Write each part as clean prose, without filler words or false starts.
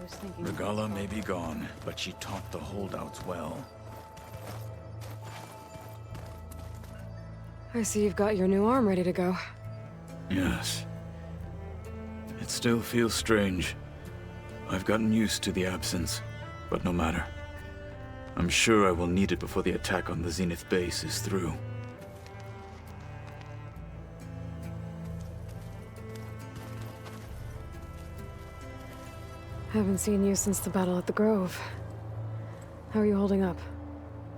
was thinking... Regala may be gone, but she taught the holdouts well. I see you've got your new arm ready to go. Yes. It still feels strange. I've gotten used to the absence, but no matter. I'm sure I will need it before the attack on the Zenith base is through. Haven't seen you since the battle at the Grove. How are you holding up?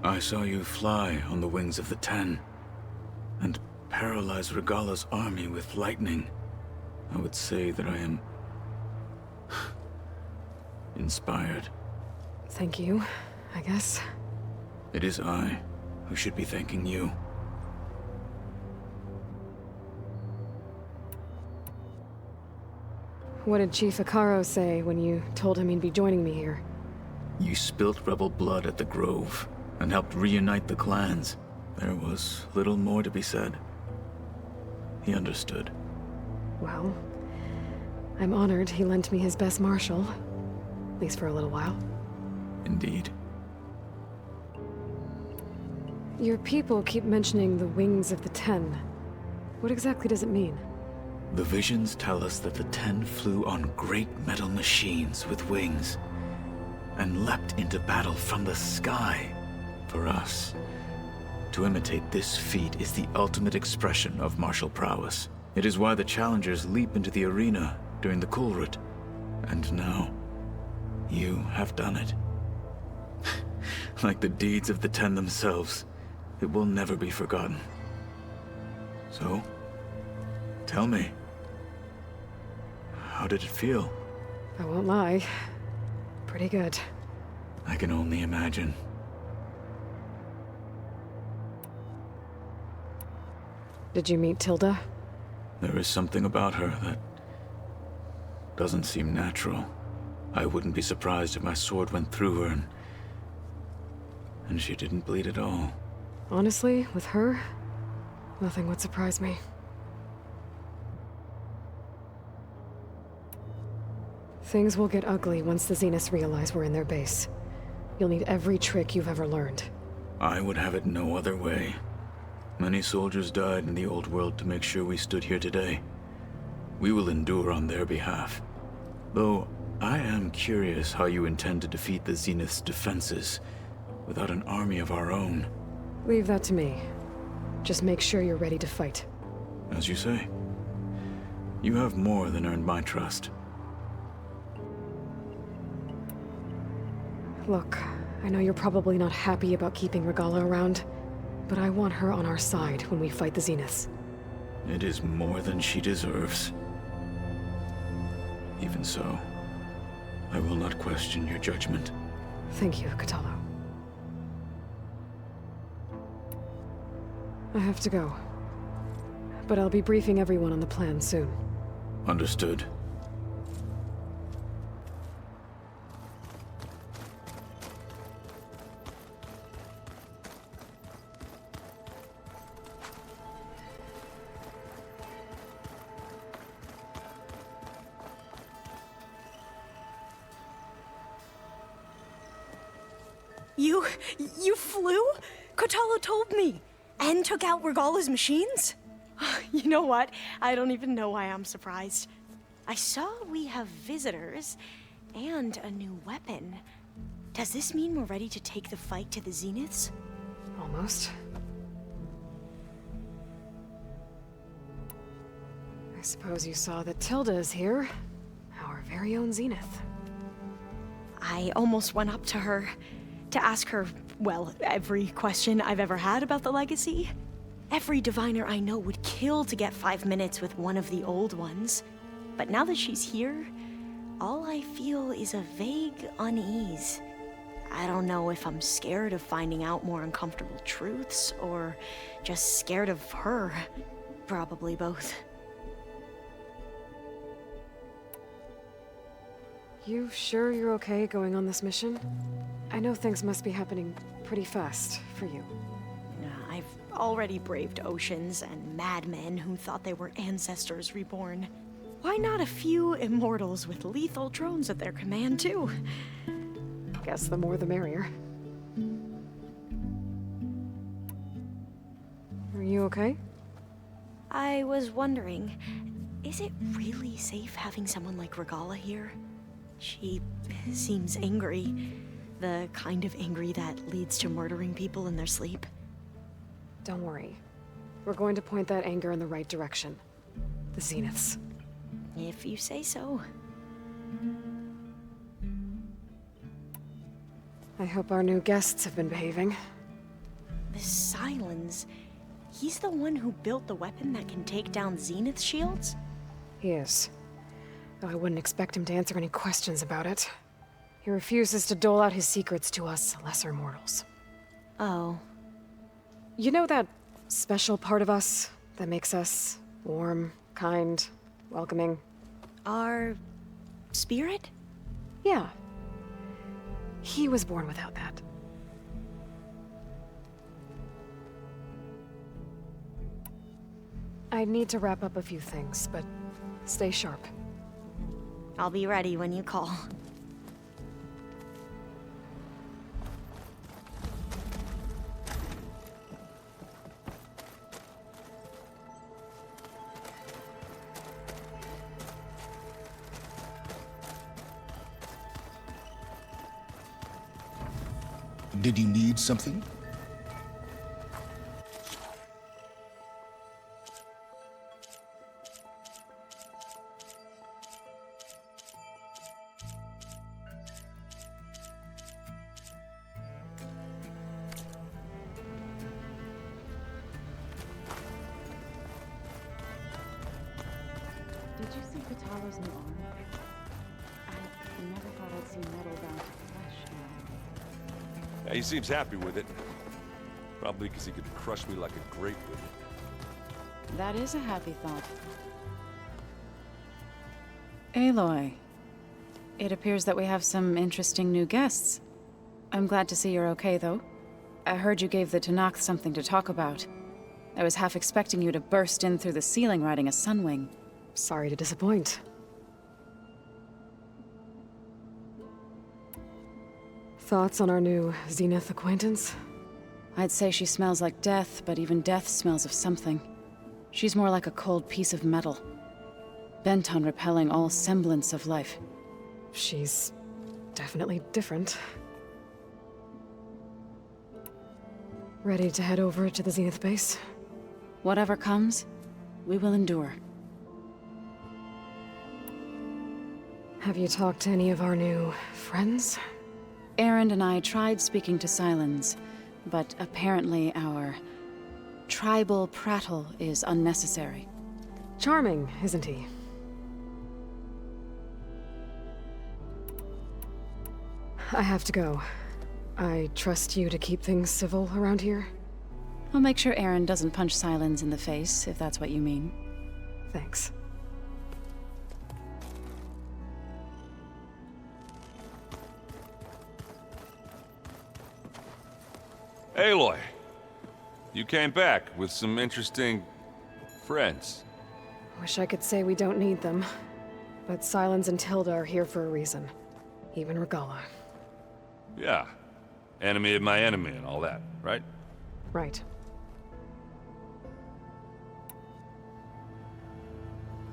I saw you fly on the wings of the Ten, and paralyze Regala's army with lightning. I would say that I am... inspired. Thank you, I guess. It is I who should be thanking you. What did Chief Ikaro say when you told him he'd be joining me here? You spilt rebel blood at the Grove, and helped reunite the clans. There was little more to be said. He understood. Well, I'm honored he lent me his best marshal. At least for a little while. Indeed. Your people keep mentioning the wings of the Ten. What exactly does it mean? The visions tell us that the Ten flew on great metal machines with wings, and leapt into battle from the sky. For us, to imitate this feat is the ultimate expression of martial prowess. It is why the challengers leap into the arena during the Kulrut. And now, you have done it. Like the deeds of the Ten themselves, it will never be forgotten. So, tell me, how did it feel? I won't lie. Pretty good. I can only imagine. Did you meet Tilda? There is something about her that doesn't seem natural. I wouldn't be surprised if my sword went through her and she didn't bleed at all. Honestly, with her, nothing would surprise me. Things will get ugly once the Zeniths realize we're in their base. You'll need every trick you've ever learned. I would have it no other way. Many soldiers died in the old world to make sure we stood here today. We will endure on their behalf. Though, I am curious how you intend to defeat the Zenith's defenses without an army of our own. Leave that to me. Just make sure you're ready to fight. As you say. You have more than earned my trust. Look, I know you're probably not happy about keeping Regala around, but I want her on our side when we fight the Zeniths. It is more than she deserves. Even so, I will not question your judgment. Thank you, Kotallo. I have to go. But I'll be briefing everyone on the plan soon. Understood. You flew? Kotallo told me. And took out Regala's machines? You know what? I don't even know why I'm surprised. I saw we have visitors and a new weapon. Does this mean we're ready to take the fight to the Zeniths? Almost. I suppose you saw that Tilda is here. Our very own Zenith. I almost went up to her to ask her, well, every question I've ever had about the legacy. Every diviner I know would kill to get 5 minutes with one of the old ones. But now that she's here, all I feel is a vague unease. I don't know if I'm scared of finding out more uncomfortable truths, or just scared of her. Probably both. You sure you're okay going on this mission? I know things must be happening pretty fast for you. I've already braved oceans and madmen who thought they were ancestors reborn. why not a few immortals with lethal drones at their command, too? Guess the more the merrier. Are you okay? I was wondering, is it really safe having someone like Regala here? She seems angry. The kind of angry that leads to murdering people in their sleep. Don't worry. We're going to point that anger in the right direction. The Zeniths. If you say so. I hope our new guests have been behaving. This Silence, he's the one who built the weapon that can take down Zenith shields? He is. Though I wouldn't expect him to answer any questions about it. He refuses to dole out his secrets to us lesser mortals. Oh. You know that special part of us that makes us warm, kind, welcoming? Our spirit? Yeah. He was born without that. I need to wrap up a few things, but stay sharp. I'll be ready when you call. Did you need something? Did you see Katala's new arm? I never thought I'd see metal down to flesh now. Yeah, he seems happy with it. Probably because he could crush me like a grape with it. That is a happy thought. Aloy, it appears that we have some interesting new guests. I'm glad to see you're okay, though. I heard you gave the Tanakh something to talk about. I was half expecting you to burst in through the ceiling riding a sunwing. Sorry to disappoint. Thoughts on our new Zenith acquaintance? I'd say she smells like death, but even death smells of something. She's more like a cold piece of metal, bent on repelling all semblance of life. She's definitely different. Ready to head over to the Zenith base? Whatever comes, we will endure. Have you talked to any of our new friends? Erend and I tried speaking to Silence, but apparently our tribal prattle is unnecessary. Charming, isn't he? I have to go. I trust you to keep things civil around here? I'll make sure Erend doesn't punch Silence in the face, if that's what you mean. Thanks. Aloy, you came back with some interesting friends. Wish I could say we don't need them. But Silence and Tilda are here for a reason. Even Regala. Yeah, enemy of my enemy and all that, right? Right.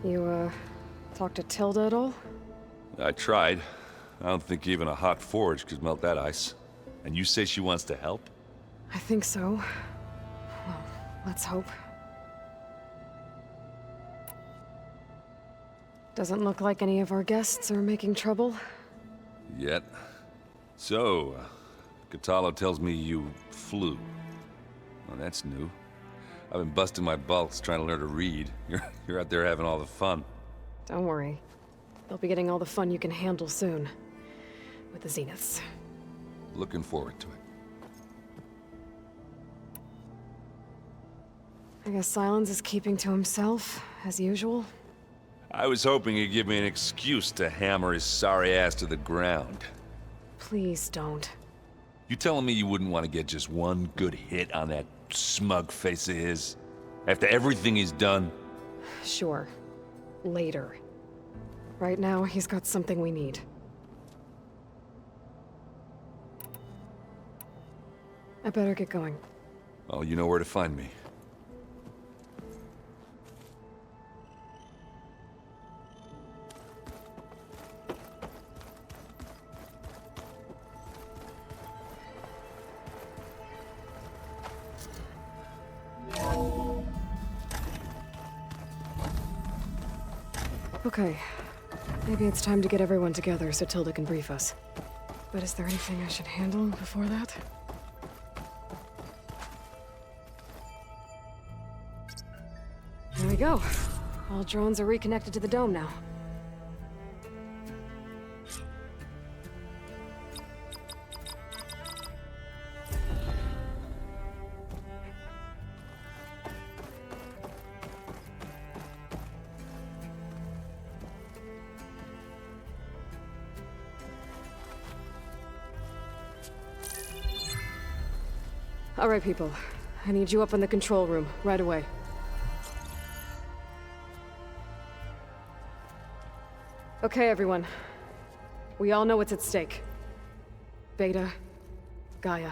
You, talked to Tilda at all? I tried. I don't think even a hot forge could melt that ice. And you say she wants to help? I think so. Well, let's hope. Doesn't look like any of our guests are making trouble. Yet. So, Katala tells me you flew. Well, that's new. I've been busting my balls trying to learn to read. You're out there having all the fun. Don't worry. They'll be getting all the fun you can handle soon. With the Zeniths. Looking forward to it. I guess Silence is keeping to himself, as usual. I was hoping he'd give me an excuse to hammer his sorry ass to the ground. Please don't. You telling me you wouldn't want to get just one good hit on that smug face of his? After everything he's done? Sure. Later. Right now, he's got something we need. I better get going. Oh, you know where to find me. Okay. Maybe it's time to get everyone together so Tilda can brief us. But is there anything I should handle before that? There we go. All drones are reconnected to the dome now. All right, people. I need you up in the control room, right away. Okay, everyone. We all know what's at stake. Beta, Gaia.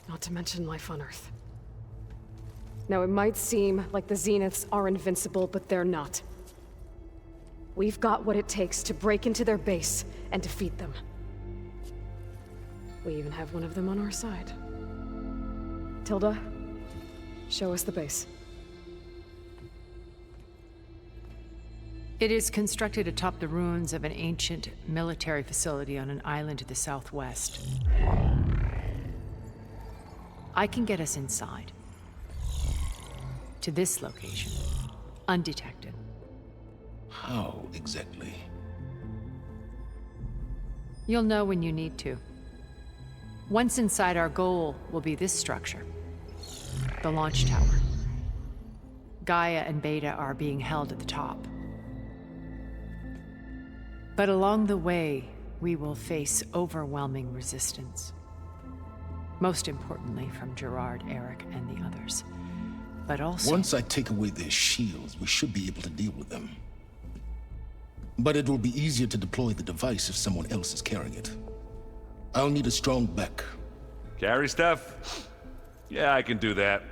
Not to mention life on Earth. Now, it might seem like the Zeniths are invincible, but they're not. We've got what it takes to break into their base and defeat them. We even have one of them on our side. Tilda, show us the base. It is constructed atop the ruins of an ancient military facility on an island to the southwest. I can get us inside. To this location, undetected. How exactly? You'll know when you need to. Once inside, our goal will be this structure. The launch tower. Gaia and Beta are being held at the top. But along the way, we will face overwhelming resistance. Most importantly from Gerard, Eric, and the others. But also... Once I take away their shields, we should be able to deal with them. But it will be easier to deploy the device if someone else is carrying it. I'll need a strong back. Carry stuff? Yeah, I can do that.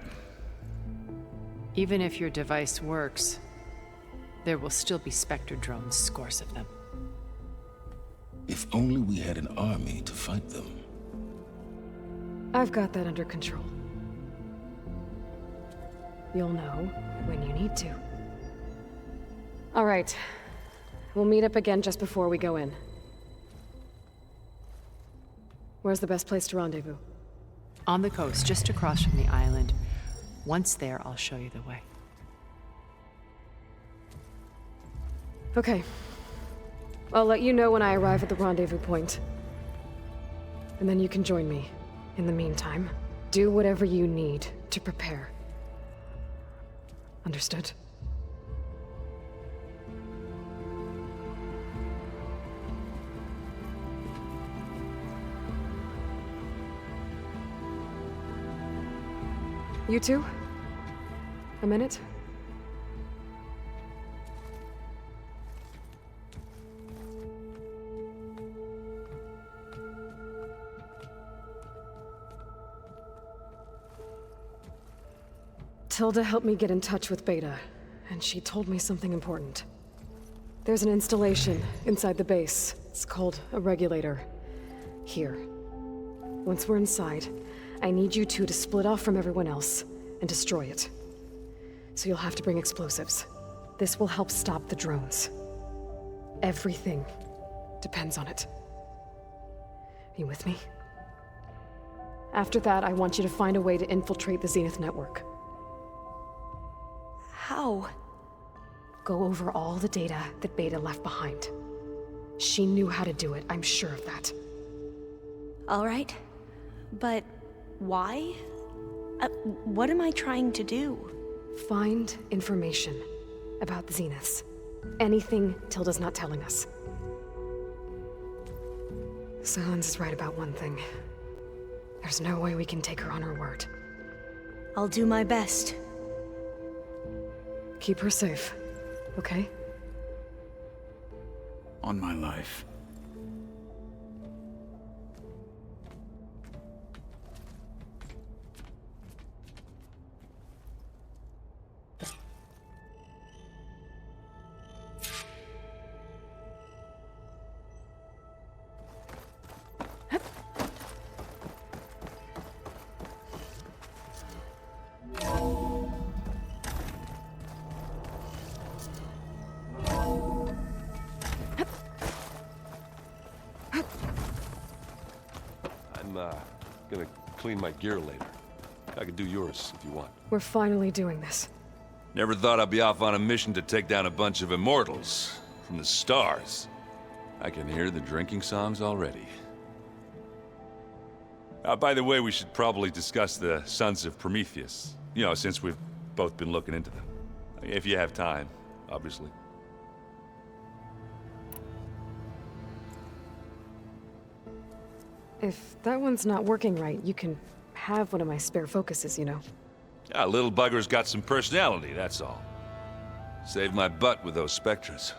Even if your device works, there will still be Spectre drones, scores of them. If only we had an army to fight them. I've got that under control. You'll know when you need to. All right. We'll meet up again just before we go in. Where's the best place to rendezvous? On the coast, just across from the island. Once there, I'll show you the way. Okay. I'll let you know when I arrive at the rendezvous point. And then you can join me. In the meantime, do whatever you need to prepare. Understood? You two? A minute? Tilda helped me get in touch with Beta, and she told me something important. There's an installation inside the base. It's called a regulator. Here. Once we're inside, I need you two to split off from everyone else and destroy it. So you'll have to bring explosives. This will help stop the drones. Everything depends on it. You with me? After that, I want you to find a way to infiltrate the Zenith network. How? Go over all the data that Beta left behind. She knew how to do it, I'm sure of that. All right. But why? What am I trying to do? Find information about the Zeniths. Anything Tilda's not telling us. Silence is right about one thing. There's no way we can take her on her word. I'll do my best. Keep her safe, okay? on my life. Gonna clean my gear later. I can do yours if you want. We're finally doing this. Never thought I'd be off on a mission to take down a bunch of immortals from the stars. I can hear the drinking songs already. By the way, we should probably discuss the Sons of Prometheus. You know, since we've both been looking into them. If you have time, obviously. If that one's not working right, you can have one of my spare focuses, you know. Yeah, little bugger's got some personality, that's all. Saved my butt with those specters.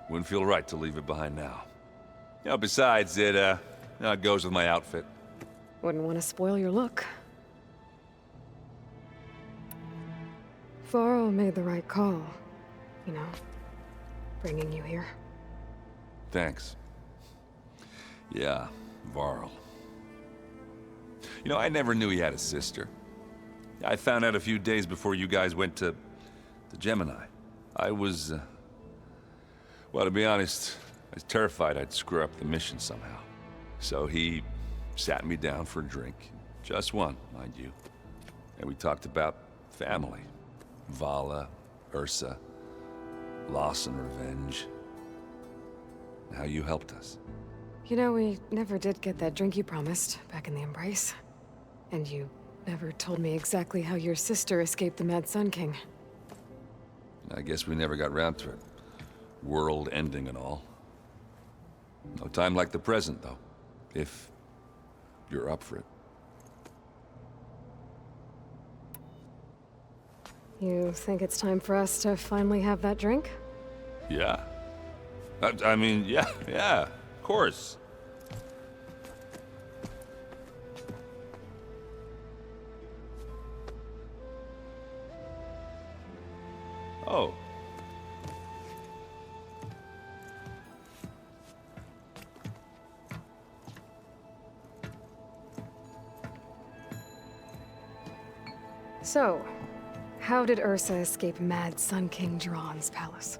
Wouldn't feel right to leave it behind now. You know, besides, it goes with my outfit. Wouldn't want to spoil your look. Varl made the right call, you know, bringing you here. Thanks. Yeah, Varl. You know, I never knew he had a sister. I found out a few days before you guys went to Gemini. I was, well, to be honest, I was terrified I'd screw up the mission somehow. So he sat me down for a drink. Just one, mind you. And we talked about family. Vala, Ursa, loss and revenge. And how you helped us. You know, we never did get that drink you promised back in the Embrace. And you never told me exactly how your sister escaped the Mad Sun King. I guess we never got round to it. World ending and all. No time like the present, though. If you're up for it. You think it's time for us to finally have that drink? Yeah. I mean, yeah, of course. Oh. So, how did Ursa escape Mad Sun King Jiran's palace?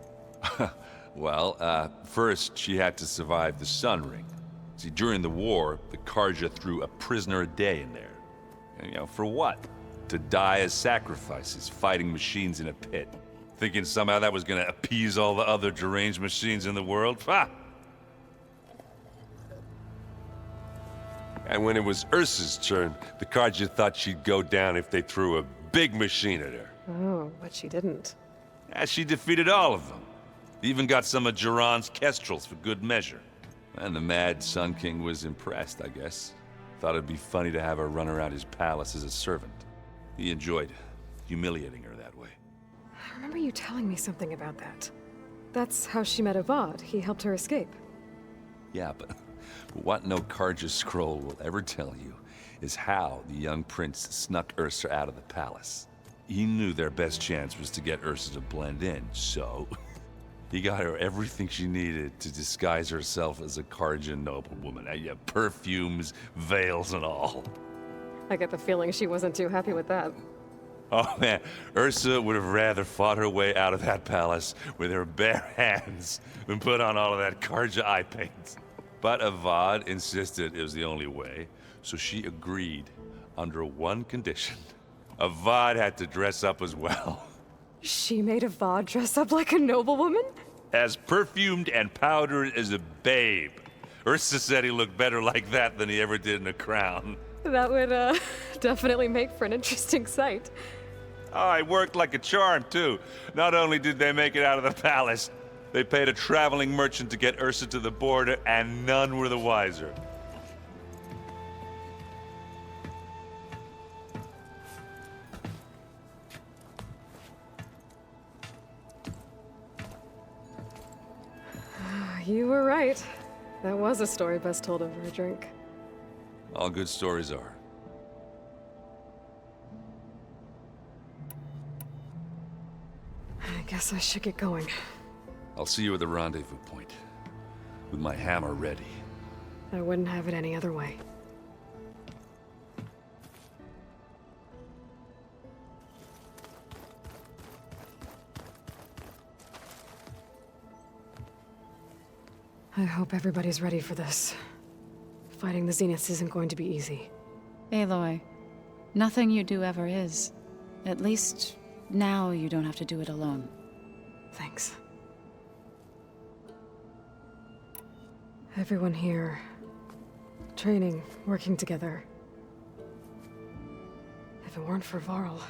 Well, first she had to survive the Sun Ring. See, during the war, the Karja threw a prisoner a day in there. And, you know, for what? To die as sacrifices, fighting machines in a pit. Thinking somehow that was gonna appease all the other deranged machines in the world? Ha! And when it was Ursa's turn, the Karja thought she'd go down if they threw a big machine at her. Oh, but she didn't. Yeah, she defeated all of them. Even got some of Jiran's kestrels for good measure. And the Mad Sun King was impressed, I guess. Thought it'd be funny to have her run around his palace as a servant. He enjoyed humiliating her that way. I remember you telling me something about that. That's how she met Avad. He helped her escape. Yeah, but what no Karja scroll will ever tell you is how the young prince snuck Ursa out of the palace. He knew their best chance was to get Ursa to blend in, so he got her everything she needed to disguise herself as a Karja noblewoman. Yeah, perfumes, veils, and all. I get the feeling she wasn't too happy with that. Oh man, Ursa would have rather fought her way out of that palace with her bare hands than put on all of that Karja eye paint. But Avad insisted it was the only way, so she agreed under one condition. Avad had to dress up as well. She made Avad dress up like a noblewoman? As perfumed and powdered as a babe. Ursa said he looked better like that than he ever did in a crown. That would, definitely make for an interesting sight. Oh, it worked like a charm, too. Not only did they make it out of the palace, they paid a traveling merchant to get Ursa to the border, and none were the wiser. You were right. That was a story best told over a drink. All good stories are. I guess I should get going. I'll see you at the rendezvous point, with my hammer ready. I wouldn't have it any other way. I hope everybody's ready for this. Fighting the Zeniths isn't going to be easy. Aloy, nothing you do ever is. At least, now you don't have to do it alone. Thanks. Everyone here, training, working together. If it weren't for Varl,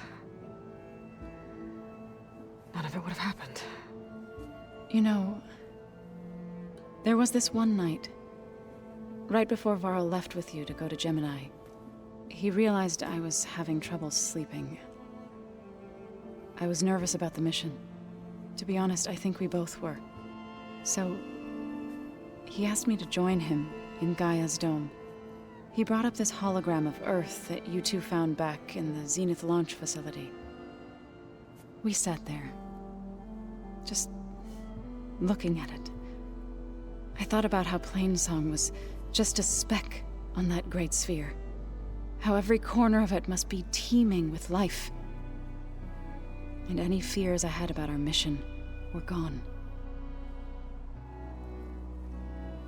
none of it would have happened. You know, there was this one night, right before Varl left with you to go to Gemini. He realized I was having trouble sleeping. I was nervous about the mission. To be honest, I think we both were. So, he asked me to join him in Gaia's dome. He brought up this hologram of Earth that you two found back in the Zenith launch facility. We sat there, just looking at it. I thought about how Plainsong was just a speck on that great sphere. How every corner of it must be teeming with life. And any fears I had about our mission were gone.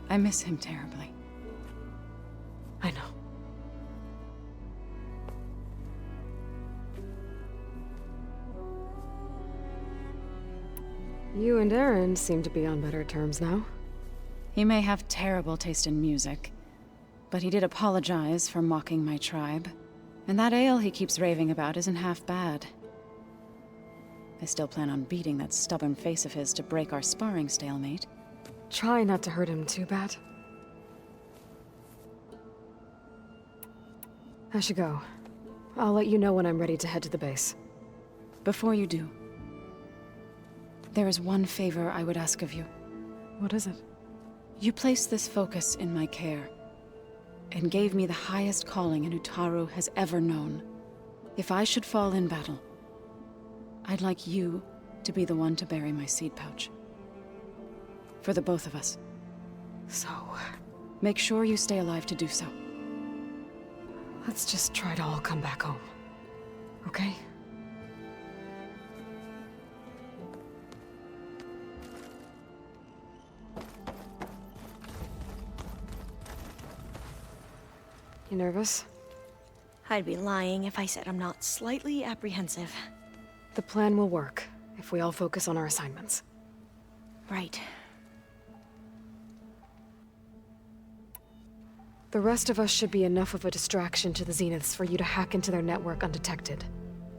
I miss him terribly. I know. You and Aaron seem to be on better terms now. He may have terrible taste in music, but he did apologize for mocking my tribe. And that ale he keeps raving about isn't half bad. I still plan on beating that stubborn face of his to break our sparring stalemate. Try not to hurt him too bad. I should go. I'll let you know when I'm ready to head to the base. Before you do, there is one favor I would ask of you. What is it? You placed this focus in my care, and gave me the highest calling an Utaru has ever known. If I should fall in battle, I'd like you to be the one to bury my seed pouch. For the both of us. So, make sure you stay alive to do so. let's just try to all come back home. Okay? You nervous? I'd be lying if I said I'm not slightly apprehensive. The plan will work if we all focus on our assignments. Right. The rest of us should be enough of a distraction to the Zeniths for you to hack into their network undetected.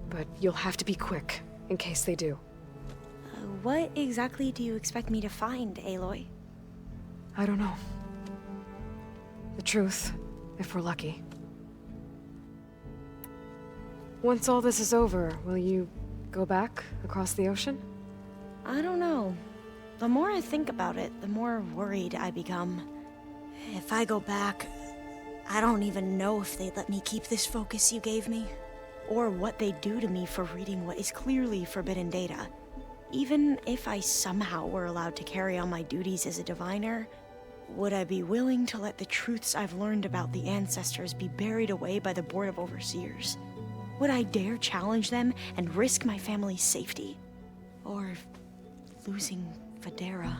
But you'll have to be quick, in case they do. What exactly do you expect me to find, Aloy? I don't know. The truth, if we're lucky. Once all this is over, will you go back across the ocean? I don't know. The more I think about it, the more worried I become. If I go back, I don't even know if they'd let me keep this focus you gave me, or what they'd do to me for reading what is clearly forbidden data. Even if I somehow were allowed to carry on my duties as a diviner, would I be willing to let the truths I've learned about the ancestors be buried away by the Board of Overseers? Would I dare challenge them and risk my family's safety? Or losing Federa?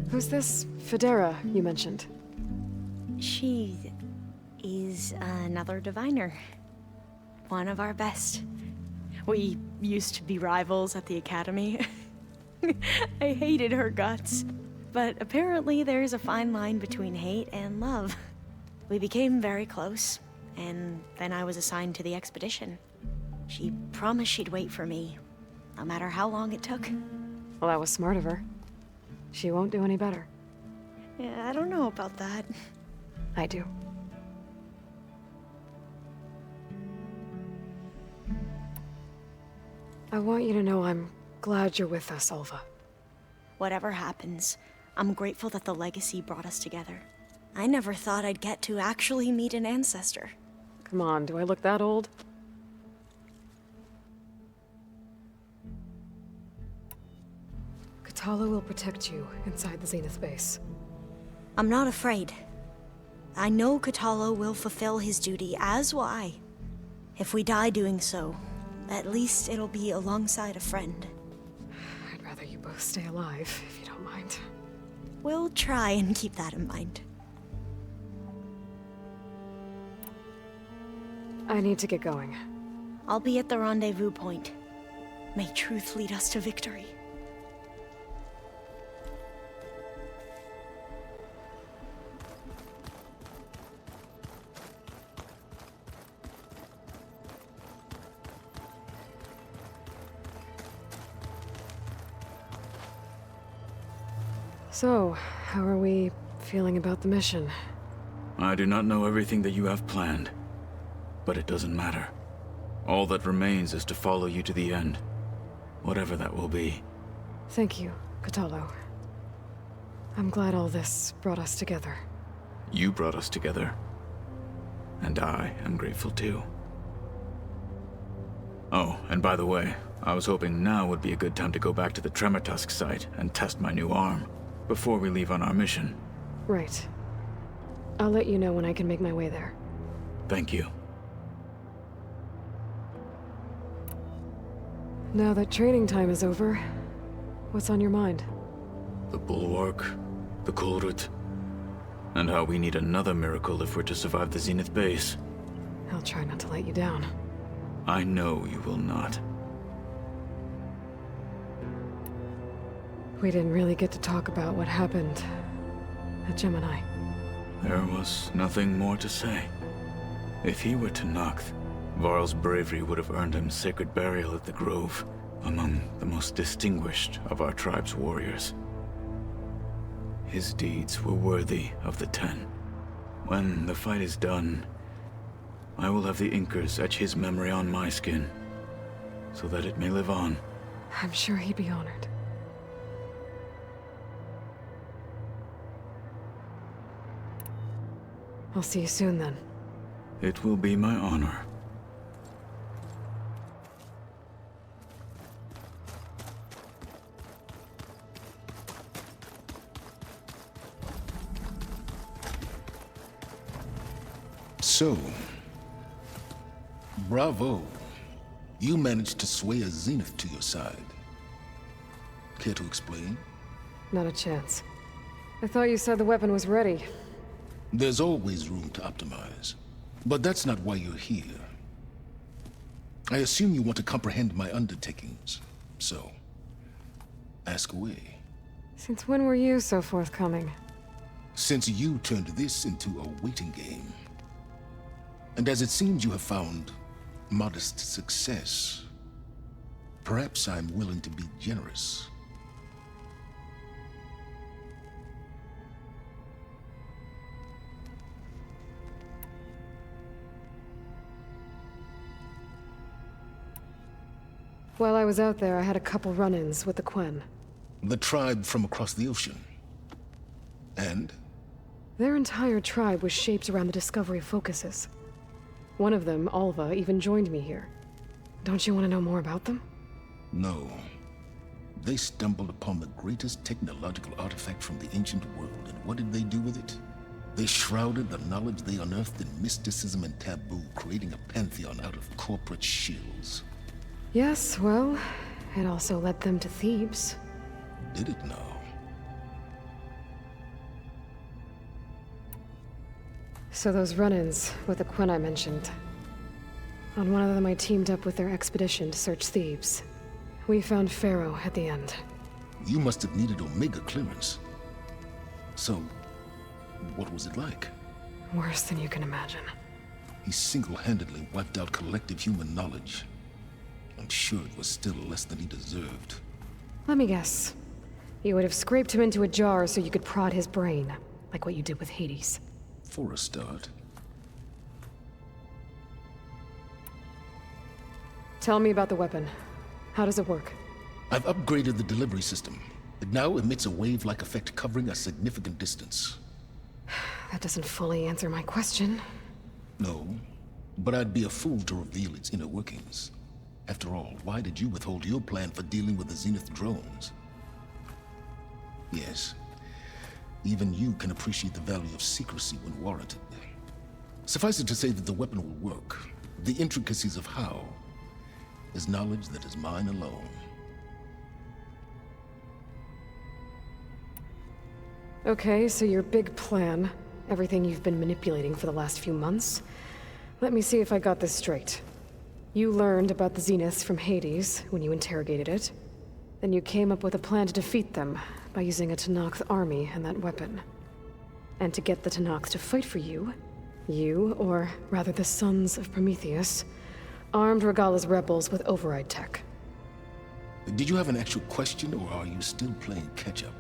Who's this Federa you mentioned? She is another diviner. One of our best. We used to be rivals at the academy. I hated her guts. But apparently there's a fine line between hate and love. We became very close, and then I was assigned to the expedition. She promised she'd wait for me, no matter how long it took. Well, that was smart of her. She won't do any better. Yeah, I don't know about that. I do. I want you to know I'm glad you're with us, Alva. Whatever happens, I'm grateful that the legacy brought us together. I never thought I'd get to actually meet an ancestor. Come on, do I look that old? Katala will protect you inside the Zenith base. I'm not afraid. I know Katala will fulfill his duty, as will I. If we die doing so, at least it'll be alongside a friend. I'd rather you both stay alive, if you don't mind. We'll try and keep that in mind. I need to get going. I'll be at the rendezvous point. May truth lead us to victory. So, how are we feeling about the mission? I do not know everything that you have planned, but it doesn't matter. All that remains is to follow you to the end, whatever that will be. Thank you, Katalo. I'm glad all this brought us together. You brought us together, and I am grateful too. Oh, and by the way, I was hoping now would be a good time to go back to the Tremortusk site and test my new arm, before we leave on our mission. Right. I'll let you know when I can make my way there. Thank you. Now that training time is over, what's on your mind? The Bulwark, the Kulrut, and how we need another miracle if we're to survive the Zenith base. I'll try not to let you down. I know you will not. We didn't really get to talk about what happened at Gemini. There was nothing more to say. If he were to Noct, Varl's bravery would have earned him sacred burial at the Grove, among the most distinguished of our tribe's warriors. His deeds were worthy of the Ten. When the fight is done, I will have the Inkers etch his memory on my skin, so that it may live on. I'm sure he'd be honored. I'll see you soon then. It will be my honor. So, bravo. You managed to sway a Zenith to your side. Care to explain? Not a chance. I thought you said the weapon was ready. There's always room to optimize. But that's not why you're here. I assume you want to comprehend my undertakings. So, ask away. Since when were you so forthcoming? Since you turned this into a waiting game. And as it seems you have found modest success, perhaps I'm willing to be generous. While I was out there, I had a couple run-ins with the Quen. The tribe from across the ocean. And? Their entire tribe was shaped around the discovery of focuses. One of them, Alva, even joined me here. Don't you want to know more about them? No. They stumbled upon the greatest technological artifact from the ancient world, and what did they do with it? They shrouded the knowledge they unearthed in mysticism and taboo, creating a pantheon out of corporate shills. Yes, well, it also led them to Thebes. Did it now? So those run-ins with the Quen I mentioned. On one of them I teamed up with their expedition to search Thebes. We found Pharaoh at the end. You must have needed Omega clearance. So, what was it like? Worse than you can imagine. He single-handedly wiped out collective human knowledge. I'm sure it was still less than he deserved. Let me guess. You would have scraped him into a jar so you could prod his brain, like what you did with Hades. For a start. Tell me about the weapon. How does it work? I've upgraded the delivery system. It now emits a wave-like effect covering a significant distance. That doesn't fully answer my question. No, but I'd be a fool to reveal its inner workings. After all, why did you withhold your plan for dealing with the Zenith drones? Yes, even you can appreciate the value of secrecy when warranted. Suffice it to say that the weapon will work. The intricacies of how is knowledge that is mine alone. Okay, so your big plan, everything you've been manipulating for the last few months. Let me see if I got this straight. You learned about the Zeniths from Hades when you interrogated it. Then you came up with a plan to defeat them by using a Tenakth army and that weapon. And to get the Tenakth to fight for you, or rather the Sons of Prometheus, armed Regalla's rebels with override tech. Did you have an actual question, or are you still playing catch-up?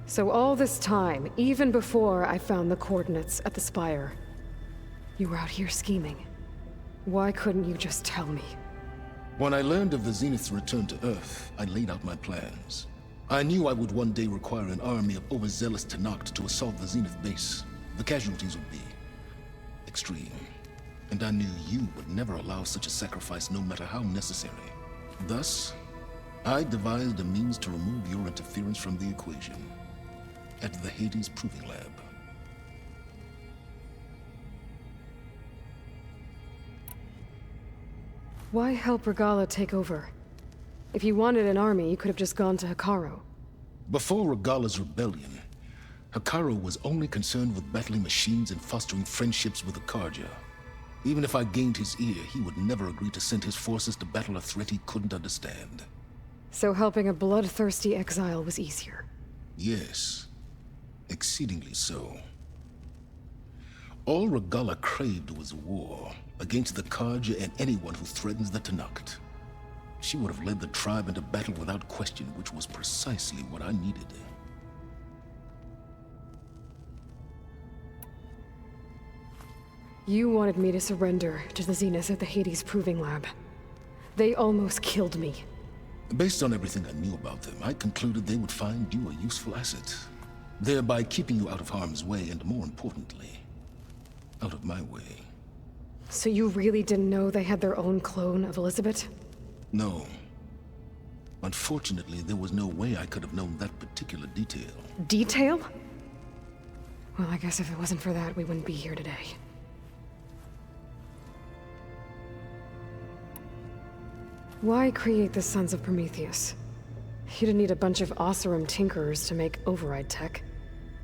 So all this time, even before I found the coordinates at the Spire, you were out here scheming. Why couldn't you just tell me? When I learned of the Zenith's return to Earth, I laid out my plans. I knew I would one day require an army of overzealous Tenakth to assault the Zenith base. The casualties would be extreme. And I knew you would never allow such a sacrifice, no matter how necessary. Thus, I devised a means to remove your interference from the equation. At the Hades Proving Lab. Why help Regalla take over? If you wanted an army, you could have just gone to Hekarro. Before Regalla's rebellion, Hekarro was only concerned with battling machines and fostering friendships with the Karja. Even if I gained his ear, he would never agree to send his forces to battle a threat he couldn't understand. So helping a bloodthirsty exile was easier? Yes. Exceedingly so. All Regalla craved was war against the Karja and anyone who threatens the Tenakth. She would have led the tribe into battle without question, which was precisely what I needed. You wanted me to surrender to the Zeniths at the Hades Proving Lab. They almost killed me. Based on everything I knew about them, I concluded they would find you a useful asset, thereby keeping you out of harm's way and, more importantly, out of my way. So you really didn't know they had their own clone of Elizabeth? No. Unfortunately, there was no way I could have known that particular detail. Detail? Well, I guess if it wasn't for that, we wouldn't be here today. Why create the Sons of Prometheus? You didn't need a bunch of Oseram tinkerers to make override tech.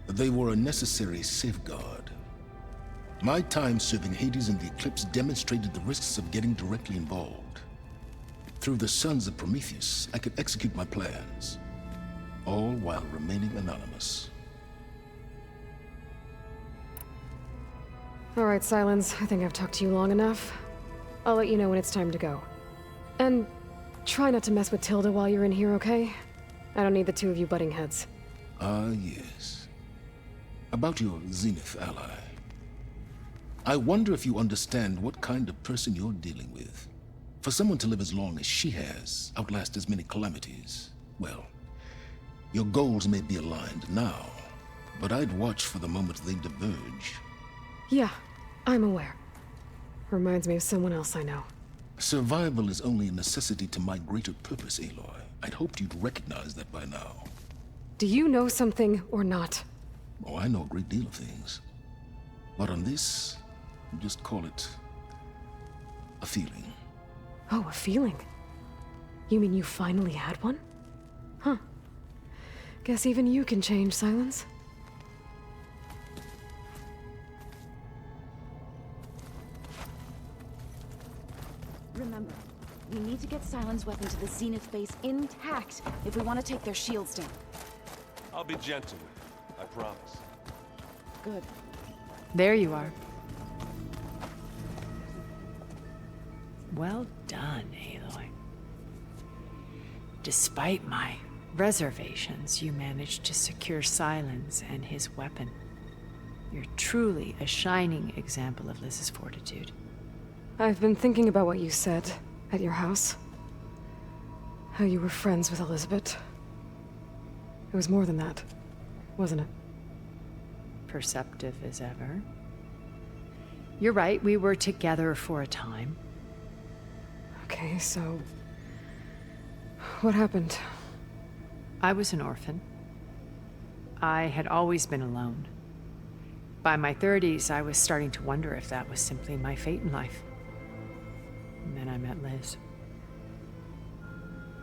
They were a necessary safeguard. My time serving Hades and the Eclipse demonstrated the risks of getting directly involved. Through the Sons of Prometheus, I could execute my plans, all while remaining anonymous. All right, Silence. I think I've talked to you long enough. I'll let you know when it's time to go. And try not to mess with Tilda while you're in here, okay? I don't need the two of you butting heads. Ah, yes. About your Zenith ally. I wonder if you understand what kind of person you're dealing with. For someone to live as long as she has, outlast as many calamities, well, your goals may be aligned now, but I'd watch for the moment they diverge. Yeah, I'm aware. Reminds me of someone else I know. Survival is only a necessity to my greater purpose, Aloy. I'd hoped you'd recognize that by now. Do you know something or not? Oh, I know a great deal of things. But on this, just call it a feeling. Oh, a feeling? You mean you finally had one? Huh. Guess even you can change, Silence. Remember, we need to get Silence weapon to the Zenith base intact if we want to take their shields down. I'll be gentle with it, I promise. Good. There you are. Well done, Aloy. Despite my reservations, you managed to secure Silence and his weapon. You're truly a shining example of Liz's fortitude. I've been thinking about what you said at your house. how you were friends with Elizabeth. It was more than that, wasn't it? Perceptive as ever. You're right, we were together for a time. Okay, so... what happened? I was an orphan. I had always been alone. By my 30s, I was starting to wonder if that was simply my fate in life. And then I met Liz.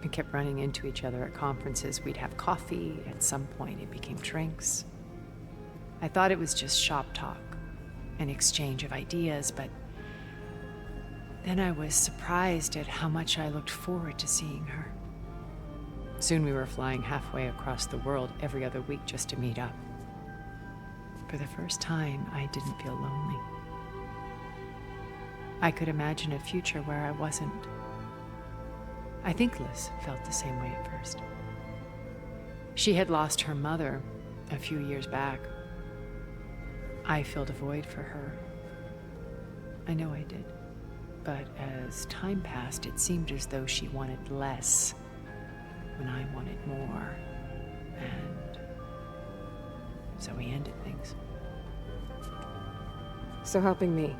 We kept running into each other at conferences. We'd have coffee. At some point, it became drinks. I thought it was just shop talk, an exchange of ideas, but then I was surprised at how much I looked forward to seeing her. Soon we were flying halfway across the world every other week just to meet up. For the first time, I didn't feel lonely. I could imagine a future where I wasn't. I think Liz felt the same way at first. She had lost her mother a few years back. I filled a void for her. I know I did. But as time passed, it seemed as though she wanted less when I wanted more. And so we ended things. So helping me,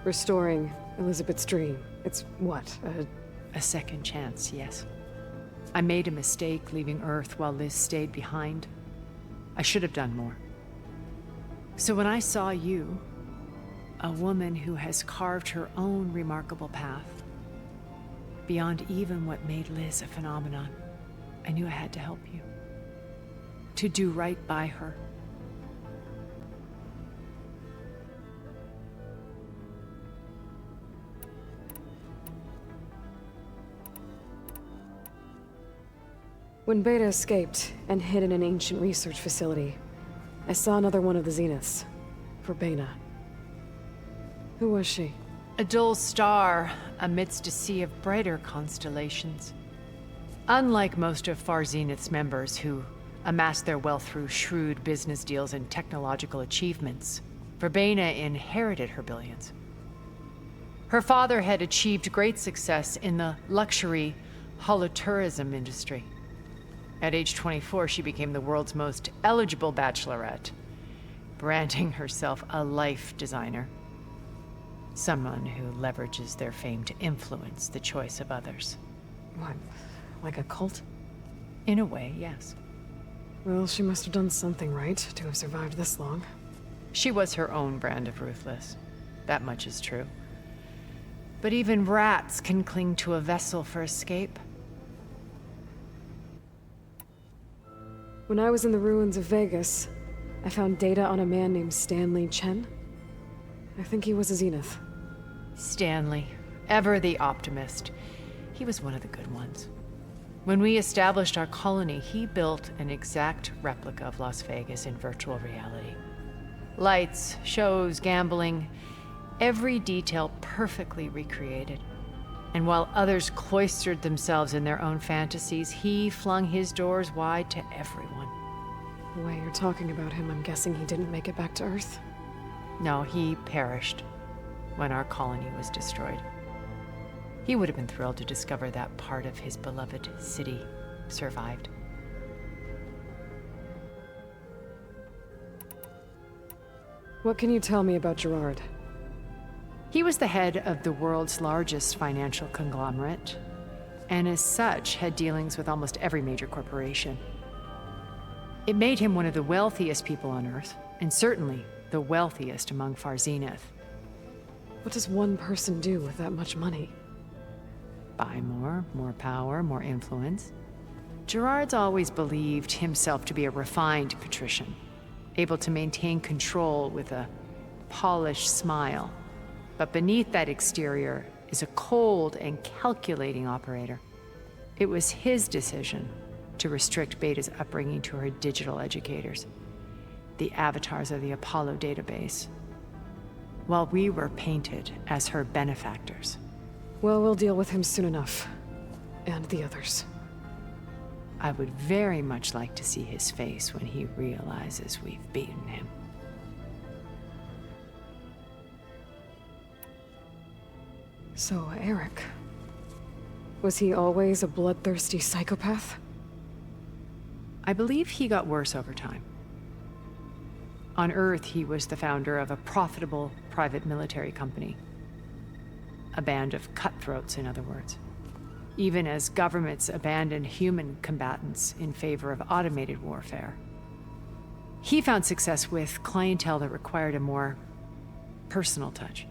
restoring Elizabeth's dream, it's what, A second chance, yes. I made a mistake leaving Earth while Liz stayed behind. I should have done more. So when I saw you, a woman who has carved her own remarkable path, beyond even what made Liz a phenomenon, I knew I had to help you. To do right by her. When Beta escaped and hid in an ancient research facility, I saw another one of the Zeniths, Verbena. Who was she? A dull star amidst a sea of brighter constellations. Unlike most of Far Zenith's members who amassed their wealth through shrewd business deals and technological achievements, Verbena inherited her billions. Her father had achieved great success in the luxury holotourism industry. At age 24, she became the world's most eligible bachelorette, branding herself a life designer. Someone who leverages their fame to influence the choice of others. What, like a cult? In a way, yes. Well, she must have done something right to have survived this long. She was her own brand of ruthless. That much is true. But even rats can cling to a vessel for escape. When I was in the ruins of Vegas, I found data on a man named Stanley Chen. I think he was a Zenith. Stanley, ever the optimist. He was one of the good ones. When we established our colony, he built an exact replica of Las Vegas in virtual reality. Lights, shows, gambling, every detail perfectly recreated. And while others cloistered themselves in their own fantasies, he flung his doors wide to everyone. The way you're talking about him, I'm guessing he didn't make it back to Earth? No, he perished when our colony was destroyed. He would have been thrilled to discover that part of his beloved city survived. What can you tell me about Gerard? He was the head of the world's largest financial conglomerate, and as such had dealings with almost every major corporation. It made him one of the wealthiest people on Earth, and certainly the wealthiest among Far Zenith. What does one person do with that much money? Buy more power, more influence. Gerard's always believed himself to be a refined patrician, able to maintain control with a polished smile. But beneath that exterior is a cold and calculating operator. It was his decision to restrict Beta's upbringing to her digital educators, the avatars of the Apollo database, while we were painted as her benefactors. Well, we'll deal with him soon enough. And the others. I would very much like to see his face when he realizes we've beaten him. So, Eric. Was he always a bloodthirsty psychopath? I believe he got worse over time. On Earth, he was the founder of a profitable private military company. A band of cutthroats, in other words. Even as governments abandoned human combatants in favor of automated warfare. He found success with clientele that required a more personal touch.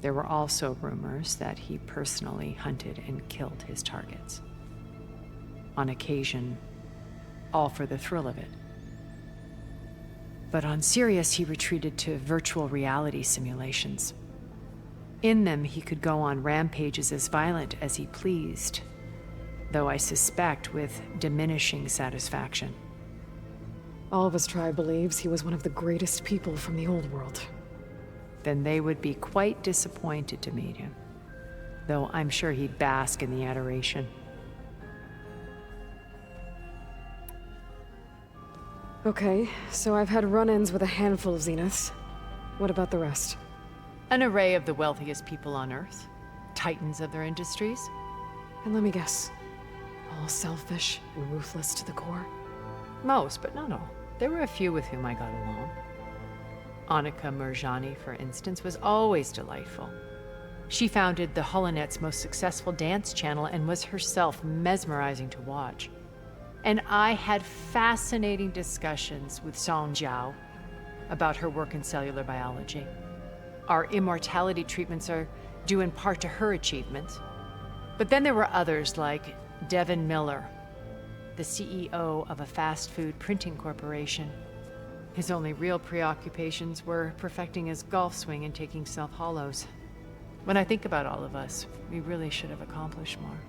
There were also rumors that he personally hunted and killed his targets. On occasion, all for the thrill of it. But on Sirius, he retreated to virtual reality simulations. In them, he could go on rampages as violent as he pleased, though I suspect with diminishing satisfaction. All of his tribe believes he was one of the greatest people from the old world. Then they would be quite disappointed to meet him, though I'm sure he'd bask in the adoration. Okay, so I've had run-ins with a handful of Zeniths. What about the rest? An array of the wealthiest people on Earth, titans of their industries. And let me guess, all selfish and ruthless to the core? Most, but not all. There were a few with whom I got along. Annika Murjani, for instance, was always delightful. She founded the Holonet's most successful dance channel and was herself mesmerizing to watch. And I had fascinating discussions with Song Jiao about her work in cellular biology. Our immortality treatments are due in part to her achievements. But then there were others like Devin Miller, the CEO of a fast food printing corporation. His only real preoccupations were perfecting his golf swing and taking self-hollows. When I think about all of us, we really should have accomplished more.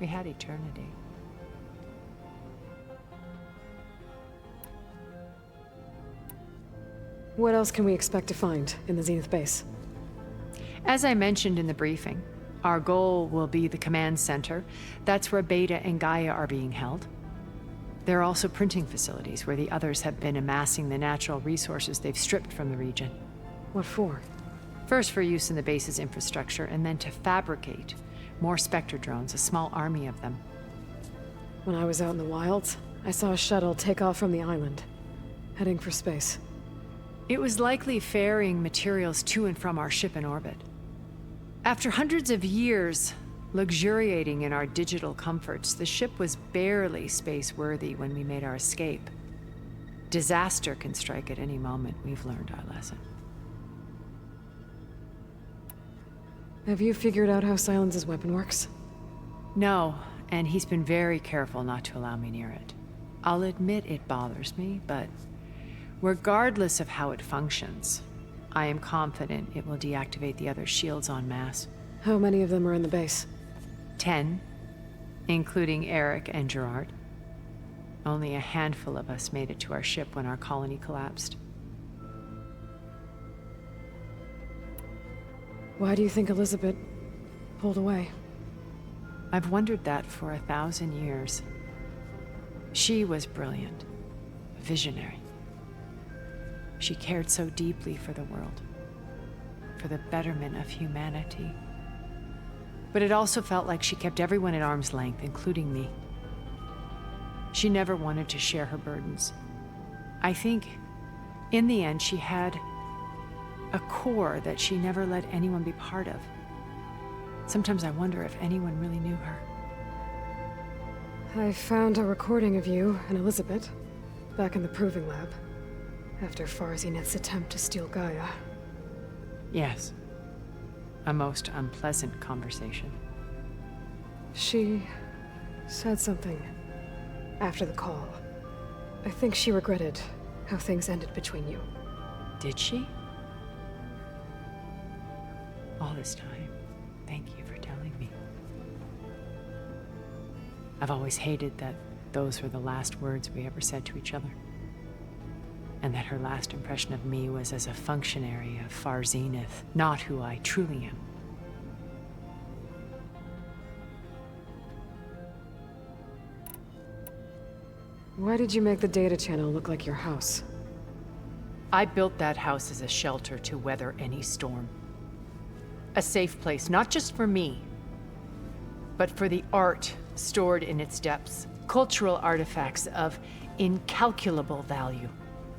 We had eternity. What else can we expect to find in the Zenith base? As I mentioned in the briefing, our goal will be the command center. That's where Beta and Gaia are being held. There are also printing facilities where the others have been amassing the natural resources they've stripped from the region. What for? First for use in the base's infrastructure, and then to fabricate more Spectre drones, a small army of them. When I was out in the wilds, I saw a shuttle take off from the island, heading for space. It was likely ferrying materials to and from our ship in orbit. After hundreds of years luxuriating in our digital comforts, the ship was barely space-worthy when we made our escape. Disaster can strike at any moment. We've learned our lesson. Have you figured out how Silence's weapon works? No, and he's been very careful not to allow me near it. I'll admit it bothers me, but regardless of how it functions, I am confident it will deactivate the other shields en masse. How many of them are in the base? 10, including Eric and Gerard. Only a handful of us made it to our ship when our colony collapsed. Why do you think Elizabeth pulled away? I've wondered that for 1,000 years. She was brilliant, visionary. She cared so deeply for the world, for the betterment of humanity. But it also felt like she kept everyone at arm's length, including me. She never wanted to share her burdens. I think, in the end, she had a core that she never let anyone be part of. Sometimes I wonder if anyone really knew her. I found a recording of you and Elizabeth back in the proving lab, after Farzineth's attempt to steal Gaia. Yes. A most unpleasant conversation. She said something after the call. I think she regretted how things ended between you. Did she? All this time, thank you for telling me. I've always hated that those were the last words we ever said to each other. And that her last impression of me was as a functionary of Far Zenith, not who I truly am. Why did you make the data channel look like your house? I built that house as a shelter to weather any storm. A safe place, not just for me, but for the art stored in its depths. Cultural artifacts of incalculable value.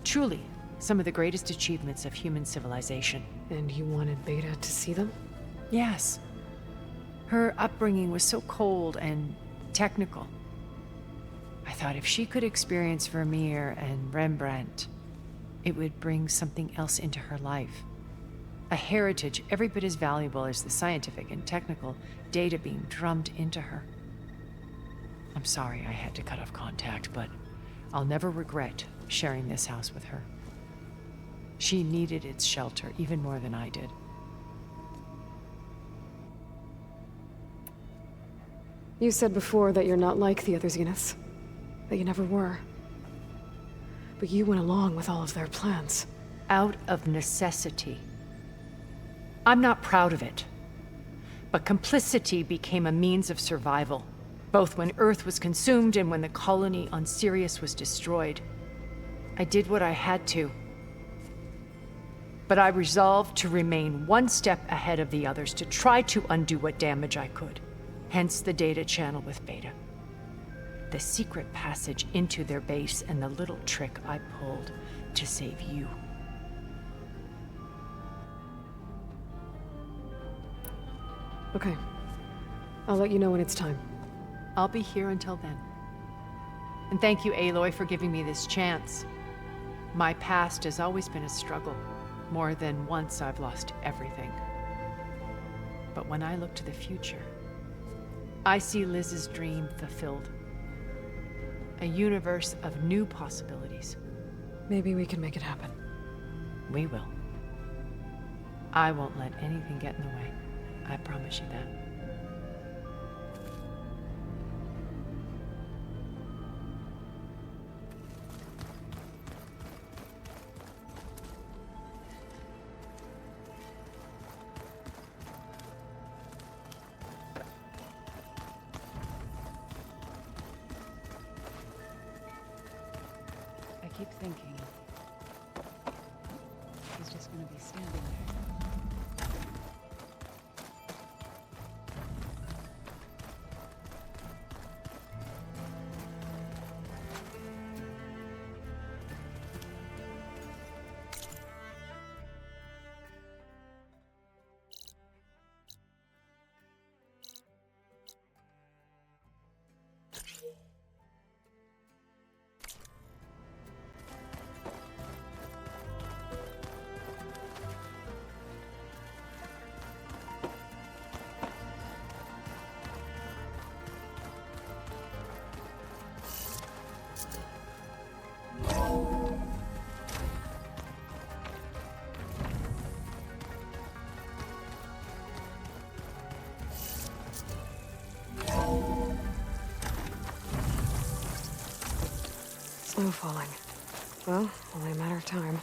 Truly, some of the greatest achievements of human civilization. And you wanted Beta to see them? Yes. Her upbringing was so cold and technical. I thought if she could experience Vermeer and Rembrandt, it would bring something else into her life. A heritage every bit as valuable as the scientific and technical data being drummed into her. I'm sorry I had to cut off contact, but I'll never regret sharing this house with her. She needed its shelter even more than I did. You said before that you're not like the other Zeniths. That you never were. But you went along with all of their plans. Out of necessity. I'm not proud of it. But complicity became a means of survival, both when Earth was consumed and when the colony on Sirius was destroyed. I did what I had to. But I resolved to remain one step ahead of the others, to try to undo what damage I could. Hence the data channel with Beta. The secret passage into their base and the little trick I pulled to save you. Okay. I'll let you know when it's time. I'll be here until then. And thank you, Aloy, for giving me this chance. My past has always been a struggle. More than once I've lost everything. But when I look to the future, I see Liz's dream fulfilled. A universe of new possibilities. Maybe we can make it happen. We will. I won't let anything get in the way. I promise you that. I keep thinking he's just gonna be standing there. Snow falling. Well, only a matter of time.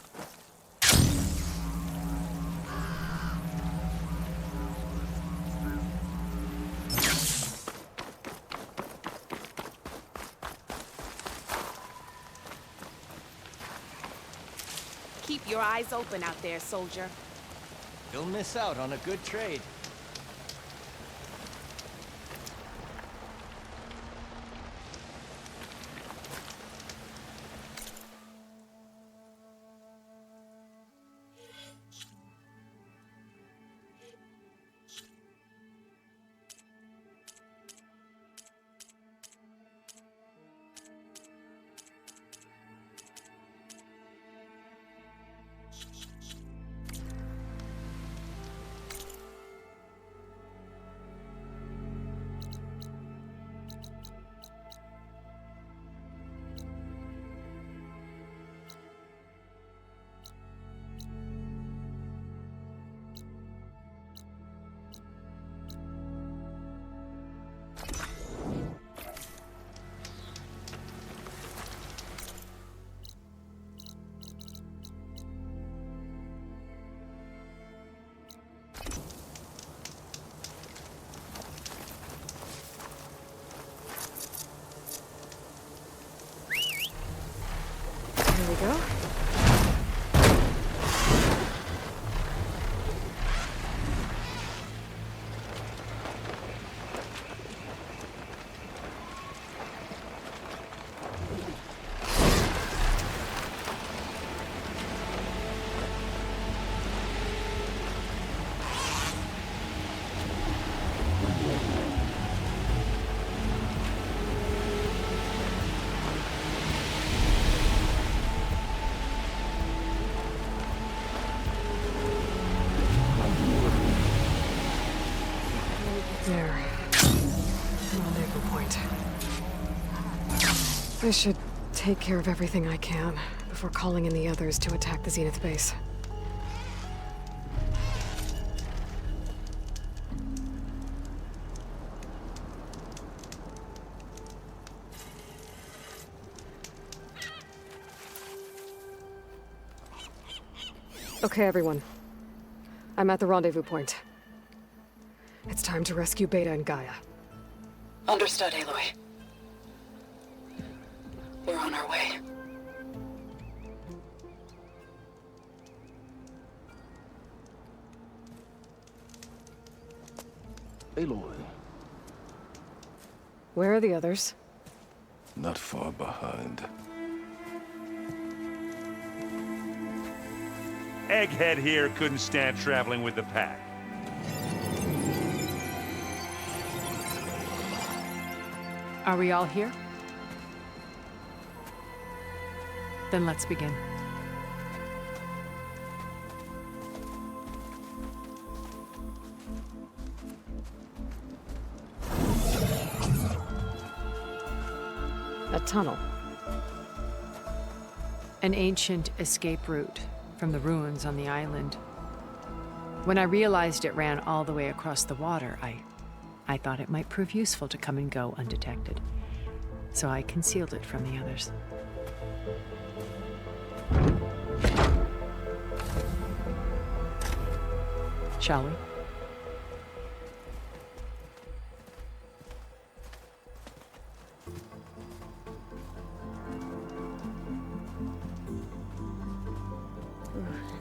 Keep your eyes open out there, soldier. You'll miss out on a good trade. Here we go. I should take care of everything I can before calling in the others to attack the Zenith base. Okay, everyone. I'm at the rendezvous point. It's time to rescue Beta and Gaia. Understood, Aloy. We're on our way. Aloy, Where are the others? not far behind. Egghead here couldn't stand traveling with the pack. Are we all here? Then let's begin. A tunnel. An ancient escape route from the ruins on the island. When I realized it ran all the way across the water, I thought it might prove useful to come and go undetected. So I concealed it from the others. Shall we?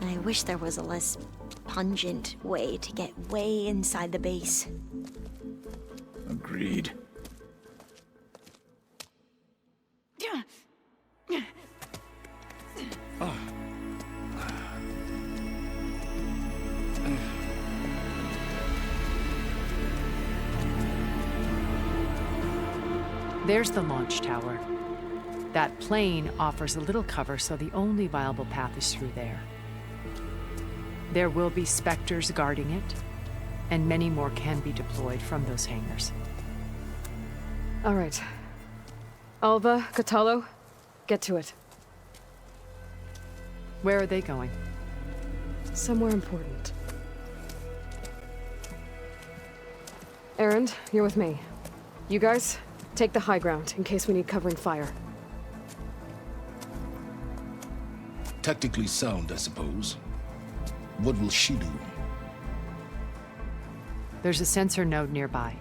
I wish there was a less pungent way to get way inside the base. Agreed. There's the launch tower. That plane offers a little cover, so the only viable path is through there. There will be Spectres guarding it, and many more can be deployed from those hangars. All right. Alva, Catalo, get to it. Where are they going? Somewhere important. Erend, you're with me. You guys, take the high ground in case we need covering fire. Tactically sound, I suppose. What will she do? There's a sensor node nearby.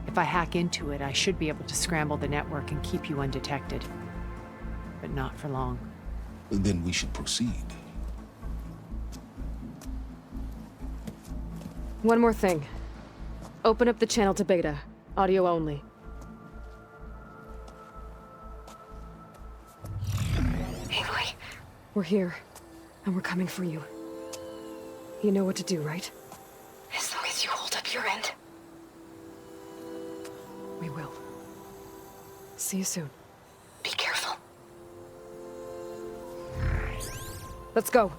If I hack into it, I should be able to scramble the network and keep you undetected. But not for long. Then we should proceed. One more thing. Open up the channel to Beta. Audio only. Aloy, We're here, and we're coming for you. You know what to do, right? as long as you hold up your end. We will. See you soon. Be careful. Let's go.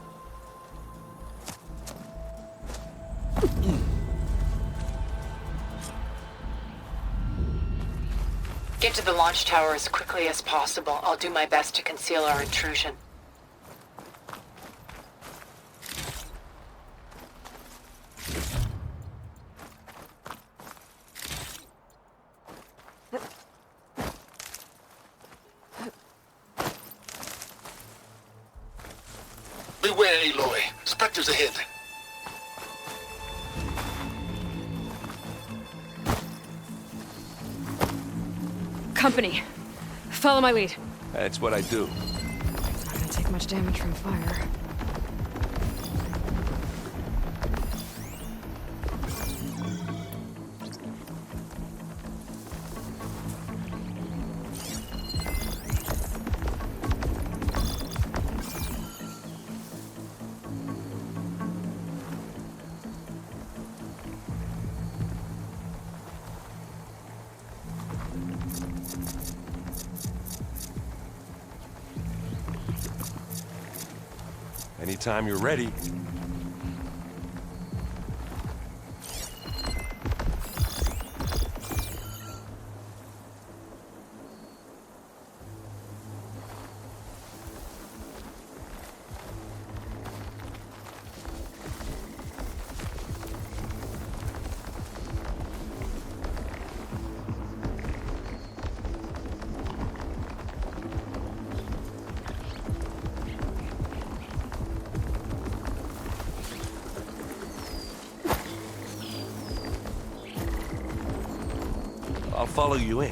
Get to the launch tower as quickly as possible. I'll do my best to conceal our intrusion. Beware, Aloy. Spectres ahead. Company. Follow my lead. That's what I do. Not gonna take much damage from fire. Anytime you're ready. I'll follow you in.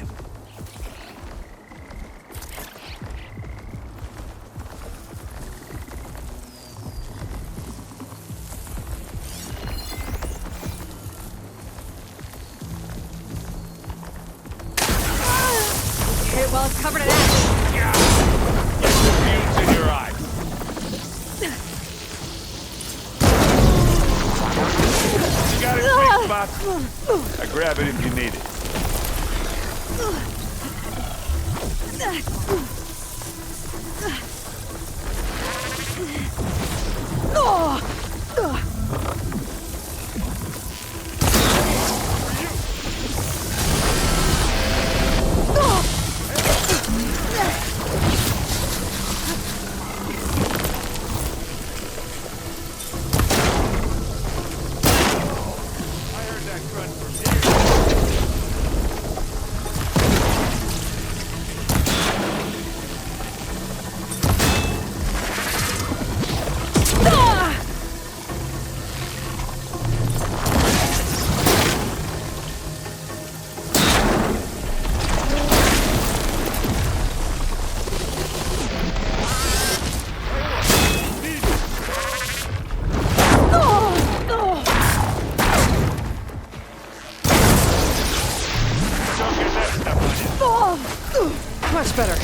Okay, well, it's covered in ash. Fumes in your eyes. You got it, sweet spot. I grab it if you need it. Much better.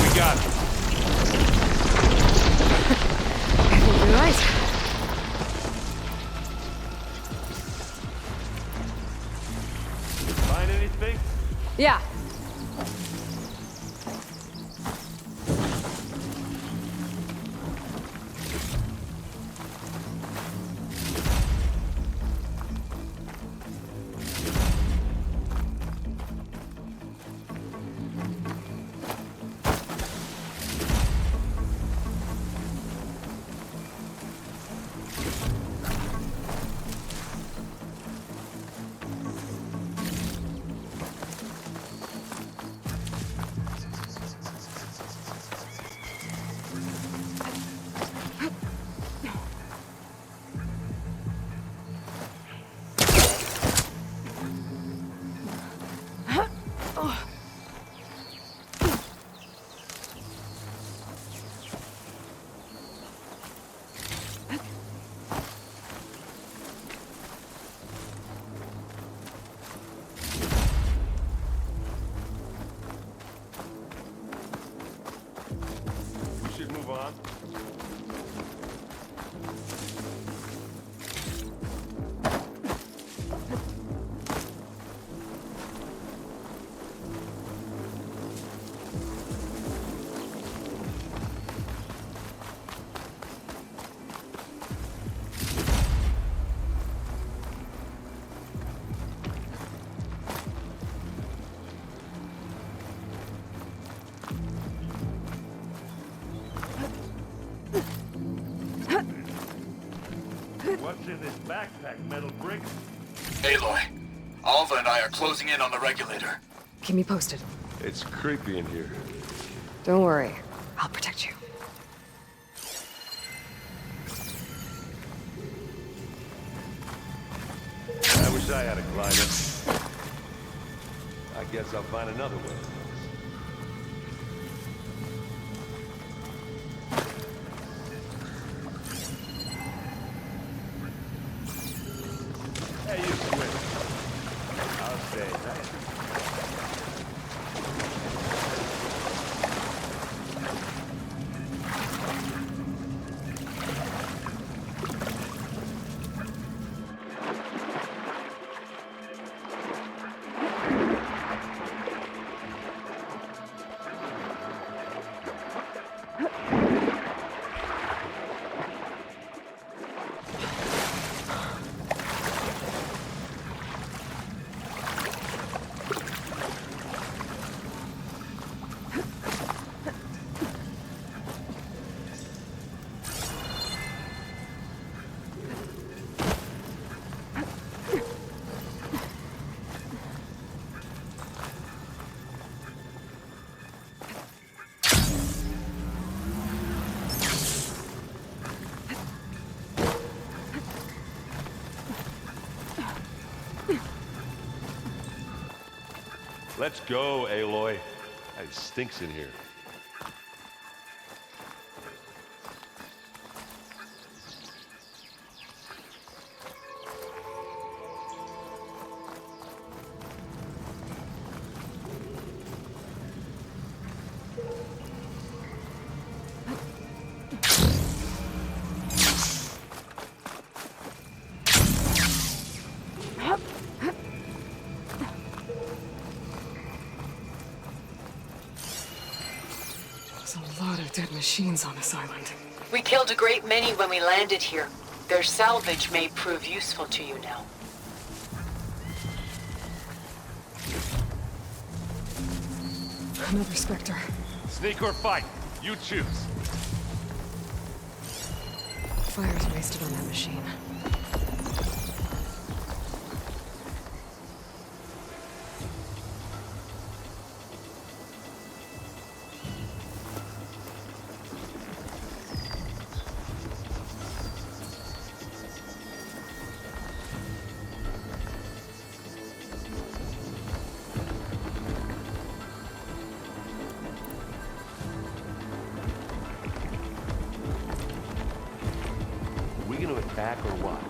We got it. I think you're right. Find anything? Yeah. We should move on. What's in this backpack, metal brick? Aloy, Alva and I are closing in on the regulator. Keep me posted. It's creepy in here. Don't worry. I'll protect you. I wish I had a glider. I guess I'll find another one. Hey, you swim. I'll stay. Let's go, Aloy. It stinks in here. There's a lot of dead machines on this island. We killed a great many when we landed here. Their salvage may prove useful to you now. Another Spectre. Sneak or fight, you choose. Fire's wasted on that machine. Are we gonna attack or what?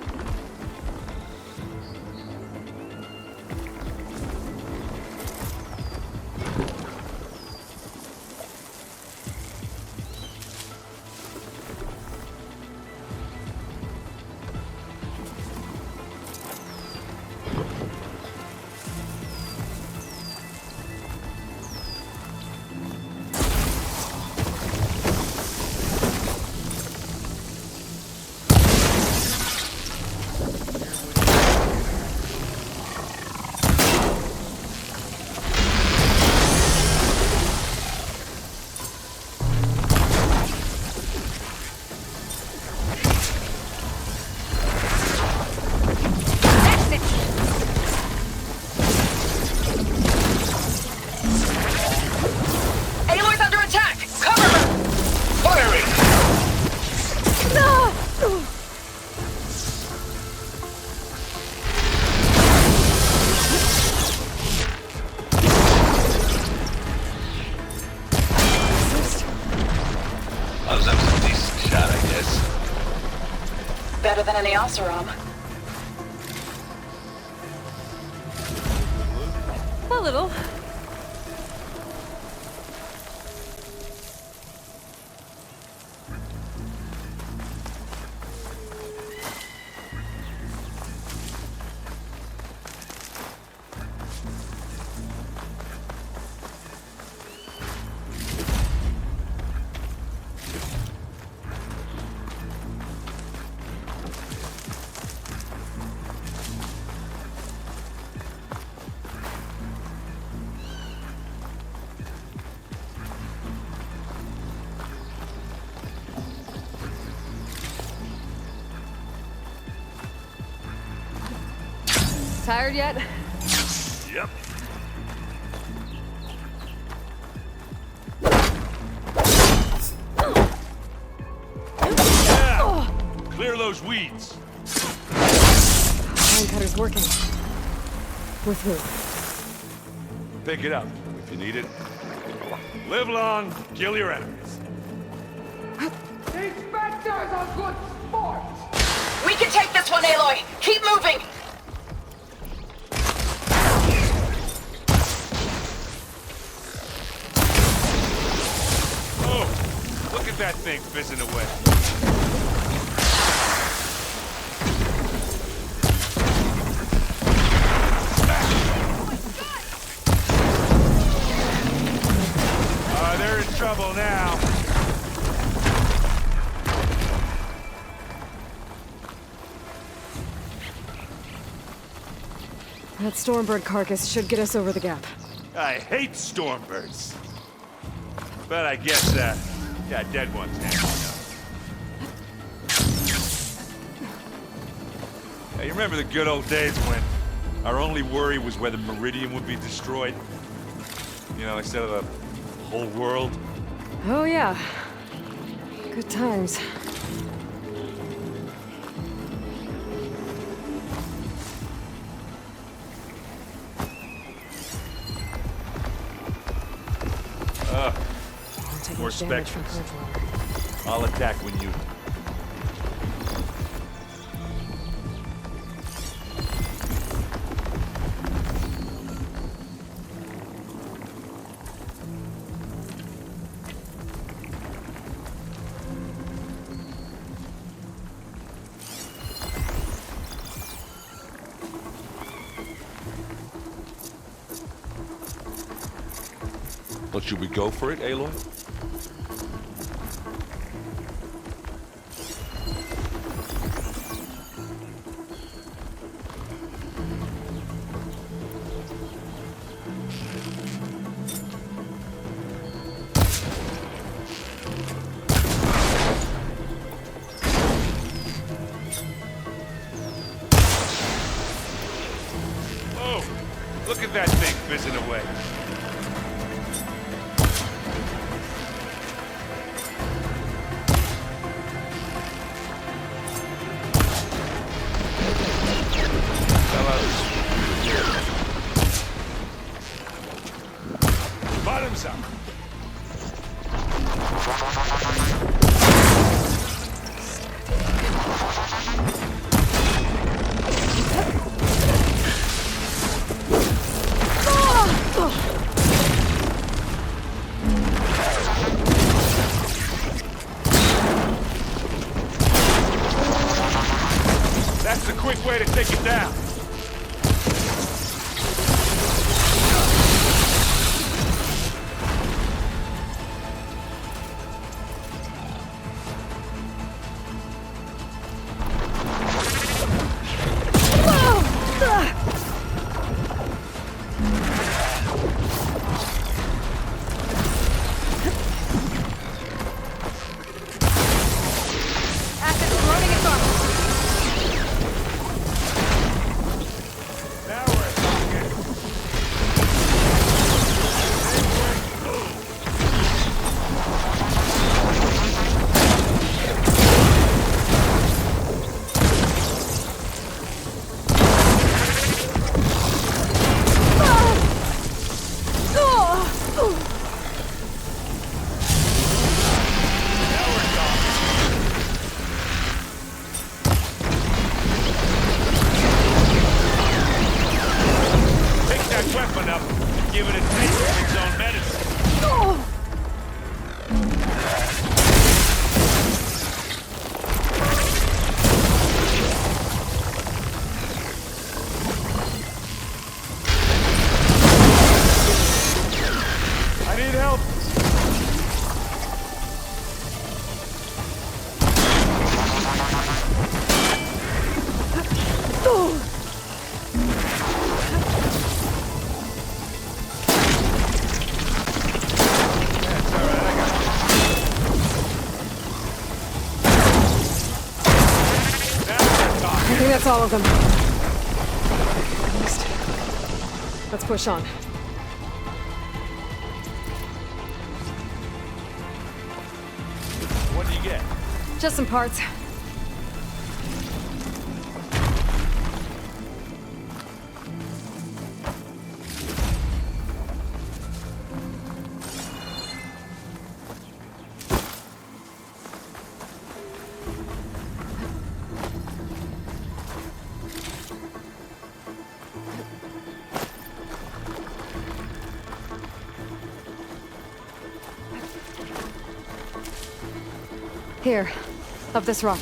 Aloy's under attack! Cover her! Firing! I was having a decent shot, I guess. Better than any Oseram. A little. Tired yet? Yep. Yeah! Clear those weeds. Line cutter's working. With who? Pick it up if you need it. Live long, kill your enemies. These Spectres are good sport! We can take this one, Aloy! Keep moving! Oh, look at that thing fizzing away. They're in trouble now. That Stormbird carcass should get us over the gap. I hate Stormbirds. But I guess, yeah, dead ones handy enough. Hey, you remember the good old days when our only worry was whether Meridian would be destroyed? You know, instead of the whole world? Oh yeah. Good times. I'm taking More damage from specters. purge water. I'll attack when you... Well, should we go for it, Aloy? Oh! Look at that thing fizzing away. Bottoms up. That's the quick way to take it down. Now we're talking. Pick that weapon up and give it a taste of its own medicine. I need help. That's all right, I got it. Now we're I talking. think that's all of them. At least. Let's push on. What do you get? Just some parts. Here, up this rock.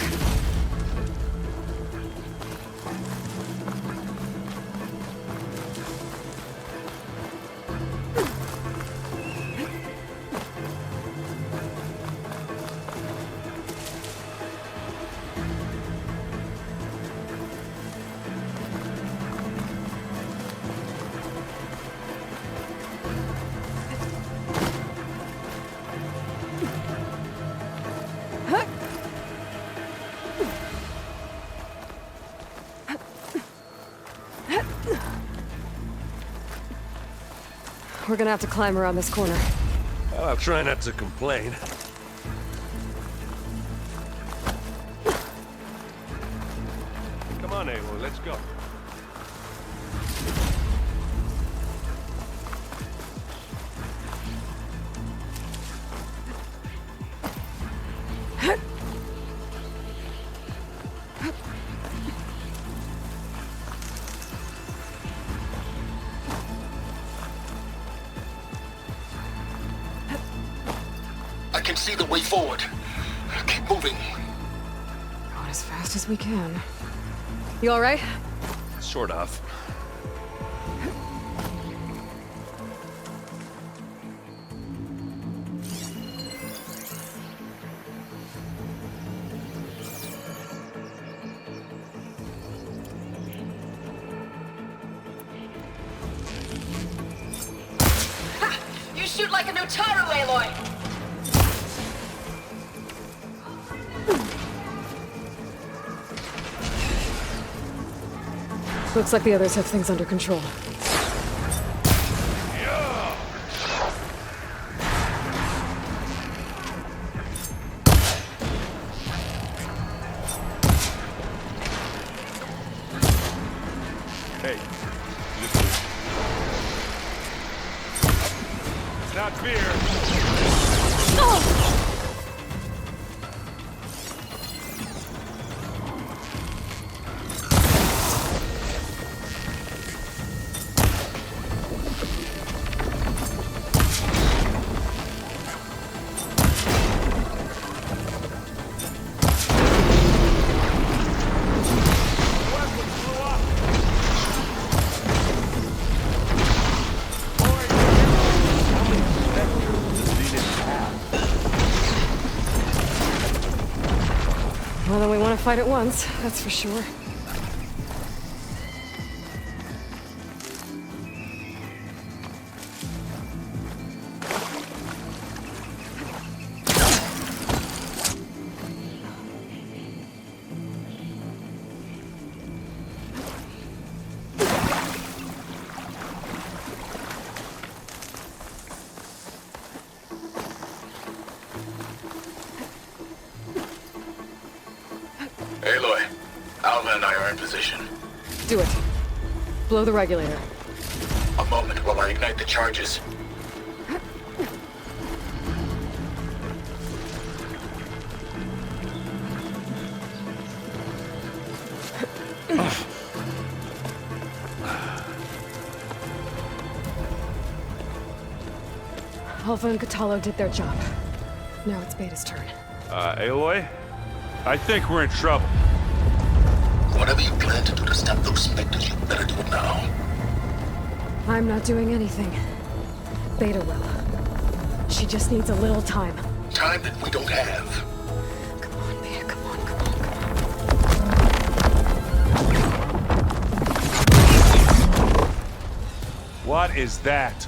We're gonna have to climb around this corner. Well, I'll try not to complain. Come on, Aloy, let's go. can see the way forward. Keep moving. Going as fast as we can. You all right? Sort of. You shoot like a Notaru, Aloy! Looks like the others have things under control. Hey, it's not fear. More than we want to fight at once, that's for sure. Aloy, Alva and I are in position. Do it. Blow the regulator. A moment while I ignite the charges. Alpha and Katalo did their job. Now it's Beta's turn. Aloy? I think we're in trouble. Whatever you plan to do to stop those specters, you better do it now. I'm not doing anything. Beta will. She just needs a little time. Time that we don't have. Come on, Beta, come on, come on, come on. What is that?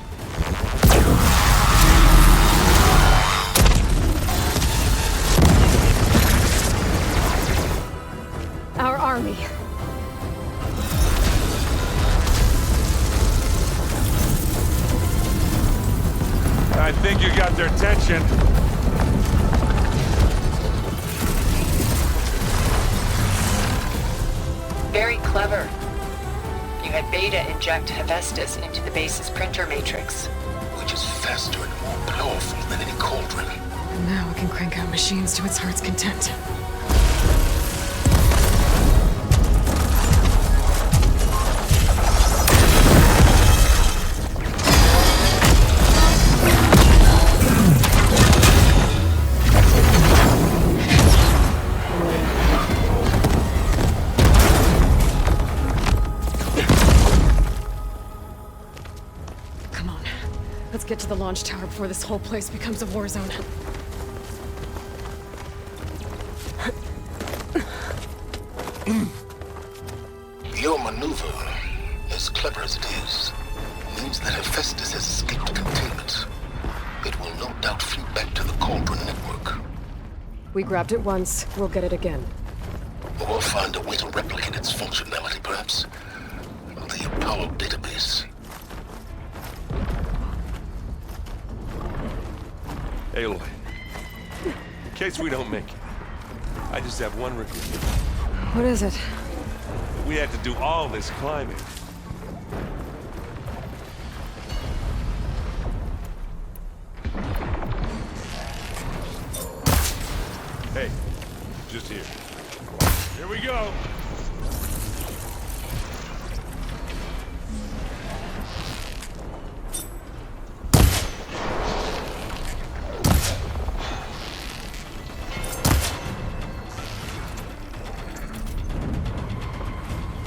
Our army. I think you got their attention. Very clever. You had Beta inject Hephaestus into the base's printer matrix. Which is faster and more powerful than any cauldron. And now it can crank out machines to its heart's content. Let's get to the launch tower before this whole place becomes a war zone. Your maneuver, as clever as it is, means that Hephaestus has escaped containment. It will no doubt flee back to the Cauldron network. We grabbed it once, we'll get it again. Or find a way to replicate its functionality, perhaps. The Apollo database. Aloy, in case we don't make it, I just have one regret. What is it? We had to do all this climbing. Hey, just here. Here we go.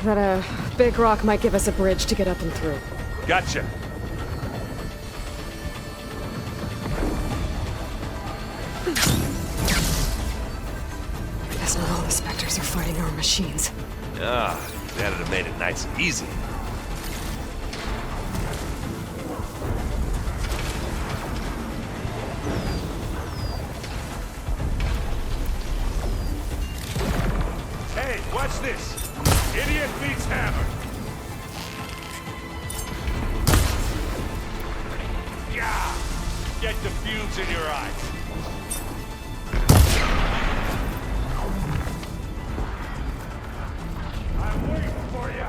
That a big rock might give us a bridge to get up and through. Gotcha. I guess not all the Spectres are fighting our machines. Ah, that'd have made it nice and easy. Hey, watch this! Idiot beats hammer! Yeah! Get the fumes in your eyes! I'm waiting for you!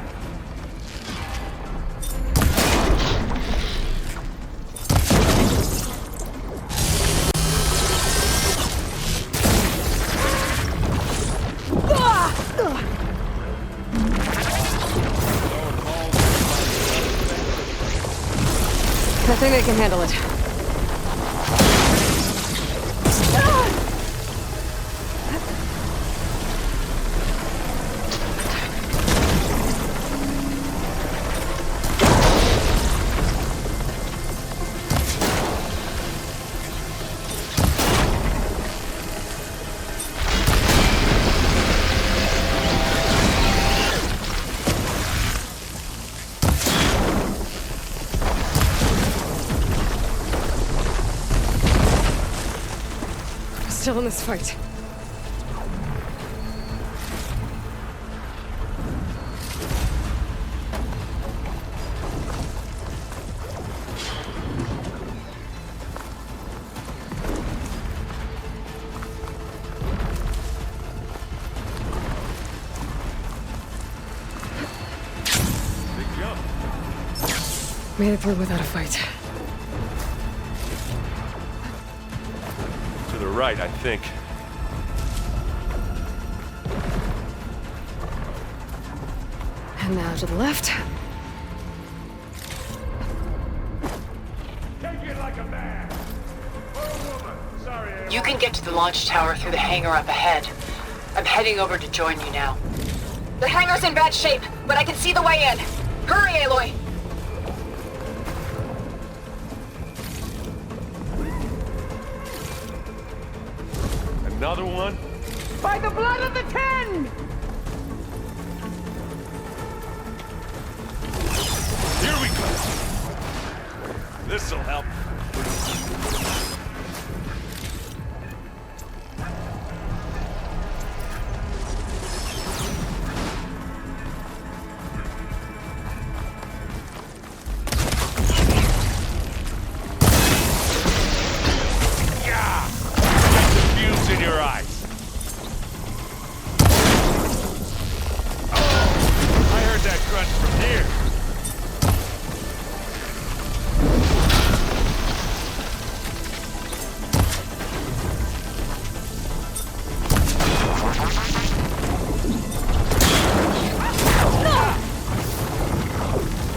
I think I can handle it. Still in this fight. Big jump. Made it through without a fight. To the right, I think. And now to the left. Take it like a man! Or a woman! Sorry, You can get to the launch tower through the hangar up ahead. I'm heading over to join you now. The hangar's in bad shape, but I can see the way in. Hurry, Aloy! Another one? By the blood of the Ten! Here we go! This'll help. Yeah! Get the fumes in your eyes. Oh, I heard that crunch from here.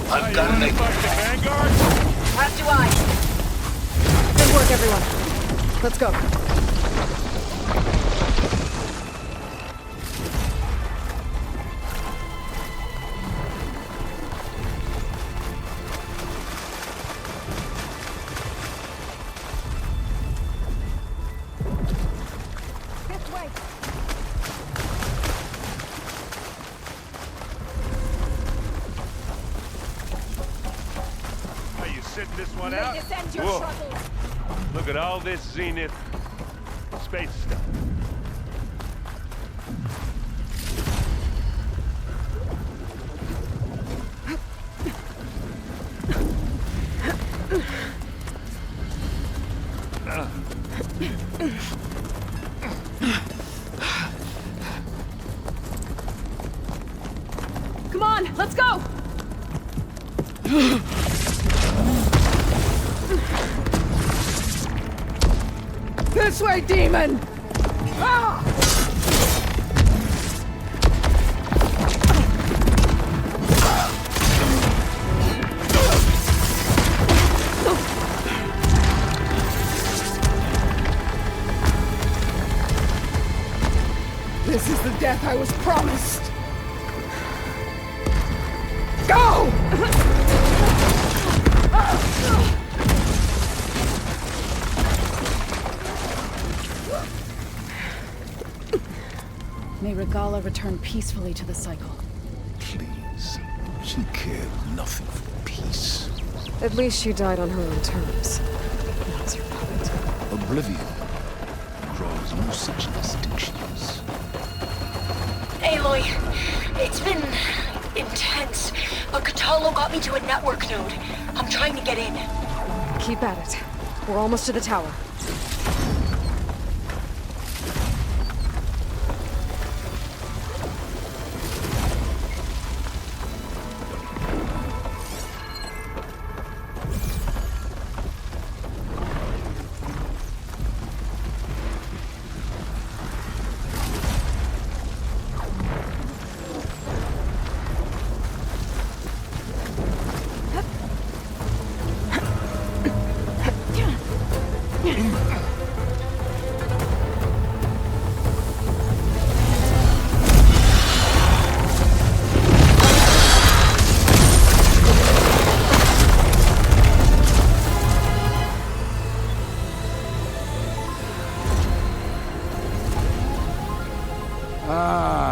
I've got to make Fight the Vanguard? As do I. Good work, everyone. Let's go. This way! Are you sitting this one May out? this end your Whoa. troubles! Look at all this Zenith space stuff. Come on, let's go! This way, demon! Ah! This is the death I was promised. May Regala return peacefully to the cycle. Please. She cared nothing for peace. At least she died on her own terms. Not as your puppet. Oblivion draws no such distinctions. Aloy, it's been intense, but Katalo got me to a network node. I'm trying to get in. Keep at it. We're almost to the tower.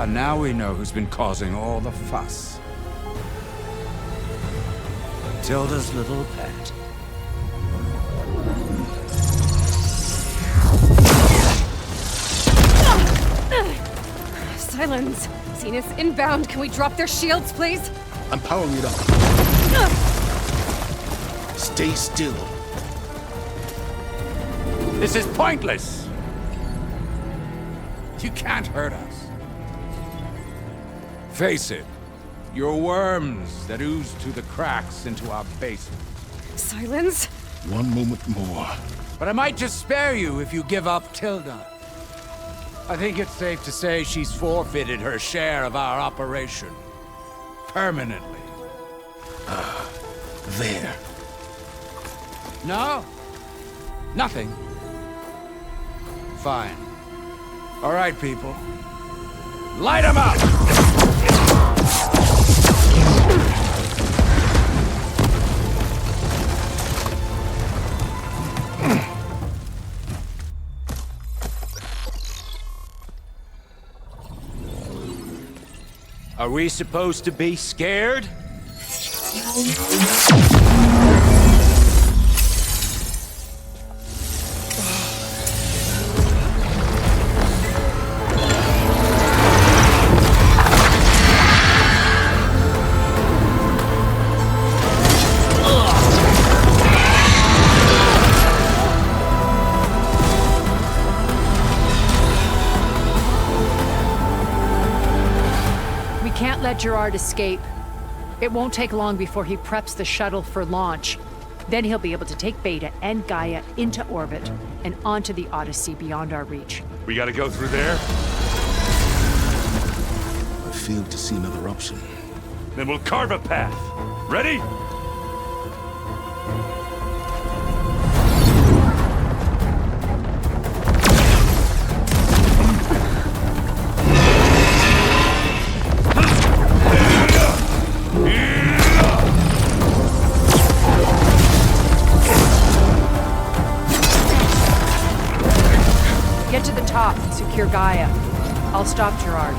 Now we know who's been causing all the fuss. Tilda's little pet. Silence! Zenith inbound. Can we drop their shields, please? I'm powering it up. Stay still. This is pointless! You can't hurt us. Face it, you're worms that ooze through the cracks into our basement. Silence? One moment more. But I might just spare you if you give up Tilda. I think it's safe to say she's forfeited her share of our operation. Permanently. There. No? Nothing? Fine. All right, people. Light 'em up! Are we supposed to be scared? Let Gerard escape. It won't take long before he preps the shuttle for launch. Then he'll be able to take Beta and Gaia into orbit and onto the Odyssey beyond our reach. We gotta go through there? I fail to see another option. Then we'll carve a path. Ready? Get to the top, secure Gaia. I'll stop Gerard.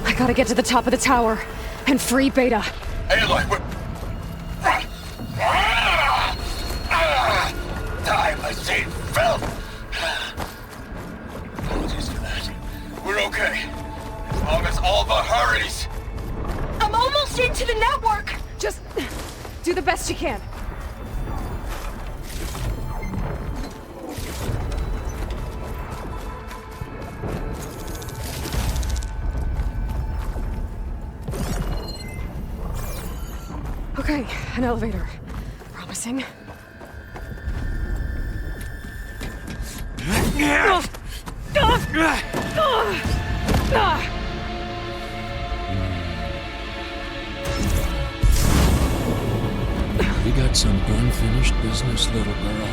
I gotta get to the top of the tower and free Beta. Aloy, time I say filth! Apologies for that. We're okay. As long as Alva hurries. I'm almost into the network! Just do the best you can. Okay, an elevator. Promising. We got some unfinished business, little girl.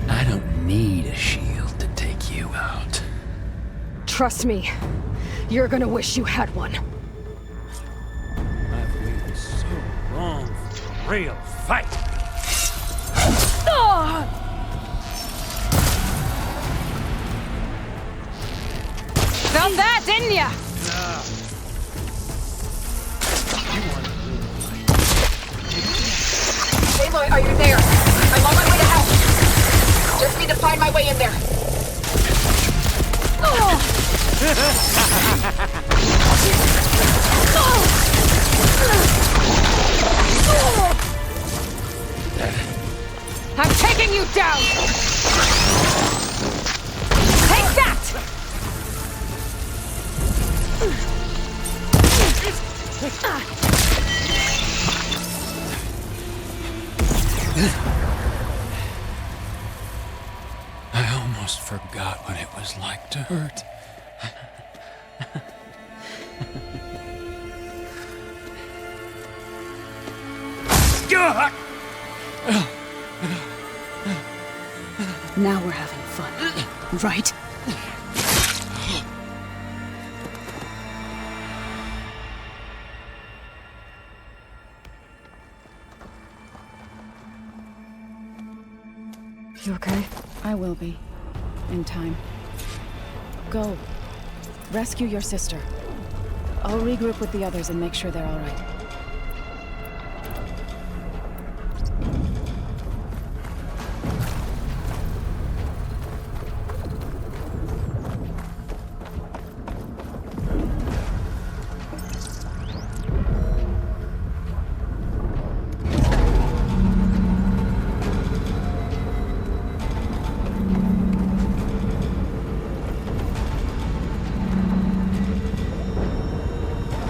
I don't need a shield to take you out. Trust me, you're gonna wish you had one. I've waited so long for a real fight. Found that, didn't ya? Aloy, are you there? I'm on my way to help. Just need to find my way in there. I'm taking you down! Take that! I almost forgot what it was like to hurt. Now we're having fun, right? You okay? I will be. In time. Go. Rescue your sister. I'll regroup with the others and make sure they're all right.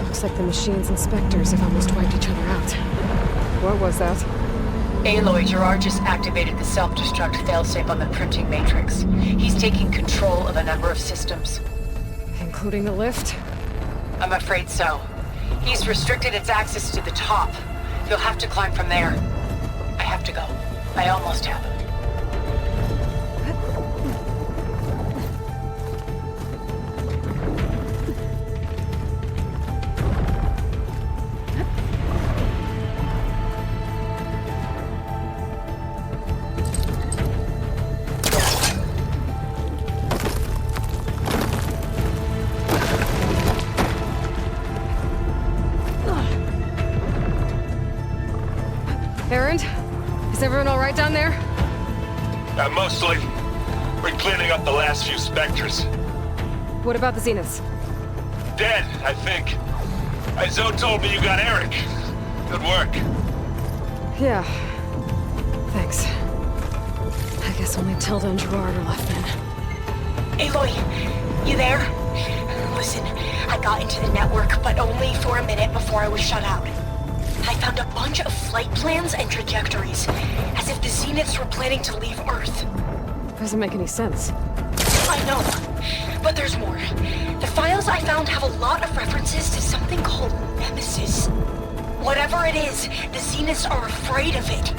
Looks like the machine's inspectors have almost wiped each other out. What was that? Aloy, Gerard just activated the self-destruct failsafe on the printing matrix. He's taking control of a number of systems. Including the lift? I'm afraid so. He's restricted its access to the top. You'll have to climb from there. I have to go. I almost have. Erend? Is everyone all right down there? Mostly. We're cleaning up the last few specters. What about the Zeniths? Dead, I think. Zoe told me you got Eric. Good work. Yeah. Thanks. I guess only Tilda and Gerard are left then. Aloy, you there? Listen, I got into the network, but only for a minute before I was shut out. I found a bunch of flight plans and trajectories, as if the Zeniths were planning to leave Earth. Doesn't make any sense. I know, but there's more. The files I found have a lot of references to something called Nemesis. Whatever it is, the Zeniths are afraid of it.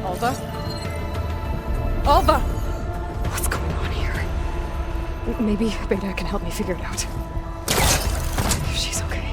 Alva? Alva! What's going on here? Maybe Beta can help me figure it out. She's okay.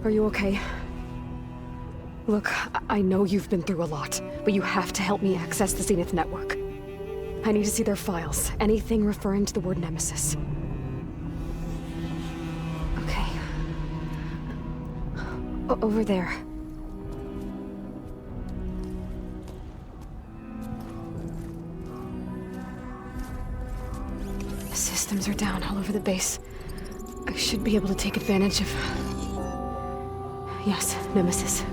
Are you okay? Look, I know you've been through a lot, but you have to help me access the Zenith network. I need to see their files, anything referring to the word Nemesis. Okay. Over there. The systems are down all over the base. I should be able to take advantage of... Yes, Nemesis.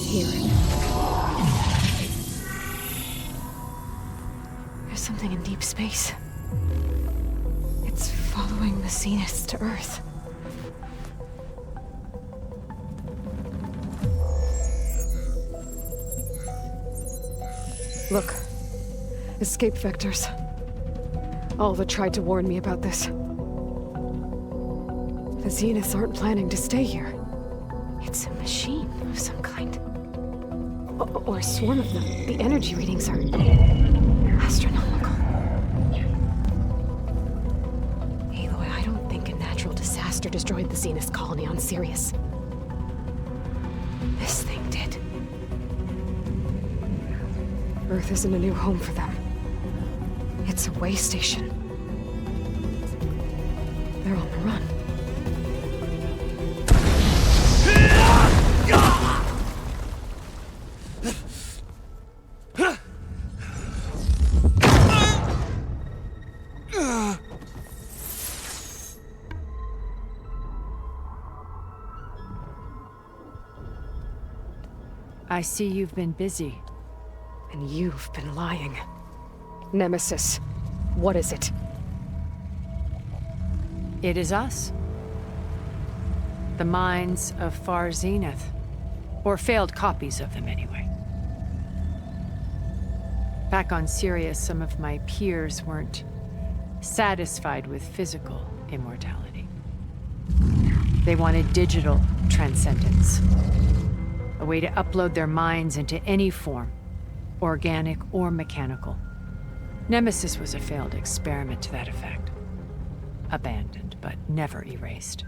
Here. There's something in deep space. It's following the Zeniths to Earth. Look. Escape vectors. Alva tried to warn me about this. The Zeniths aren't planning to stay here. It's a machine of some kind. Or a swarm of them. The energy readings are astronomical. Aloy, I don't think a natural disaster destroyed the Zenith colony on Sirius. This thing did. Earth isn't a new home for them. It's a way station. They're on the run. I see you've been busy. And you've been lying. Nemesis, what is it? It is us. The minds of Far Zenith. Or failed copies of them, anyway. Back on Sirius, some of my peers weren't satisfied with physical immortality. They wanted digital transcendence. A way to upload their minds into any form, organic or mechanical. Nemesis was a failed experiment to that effect. Abandoned, but never erased.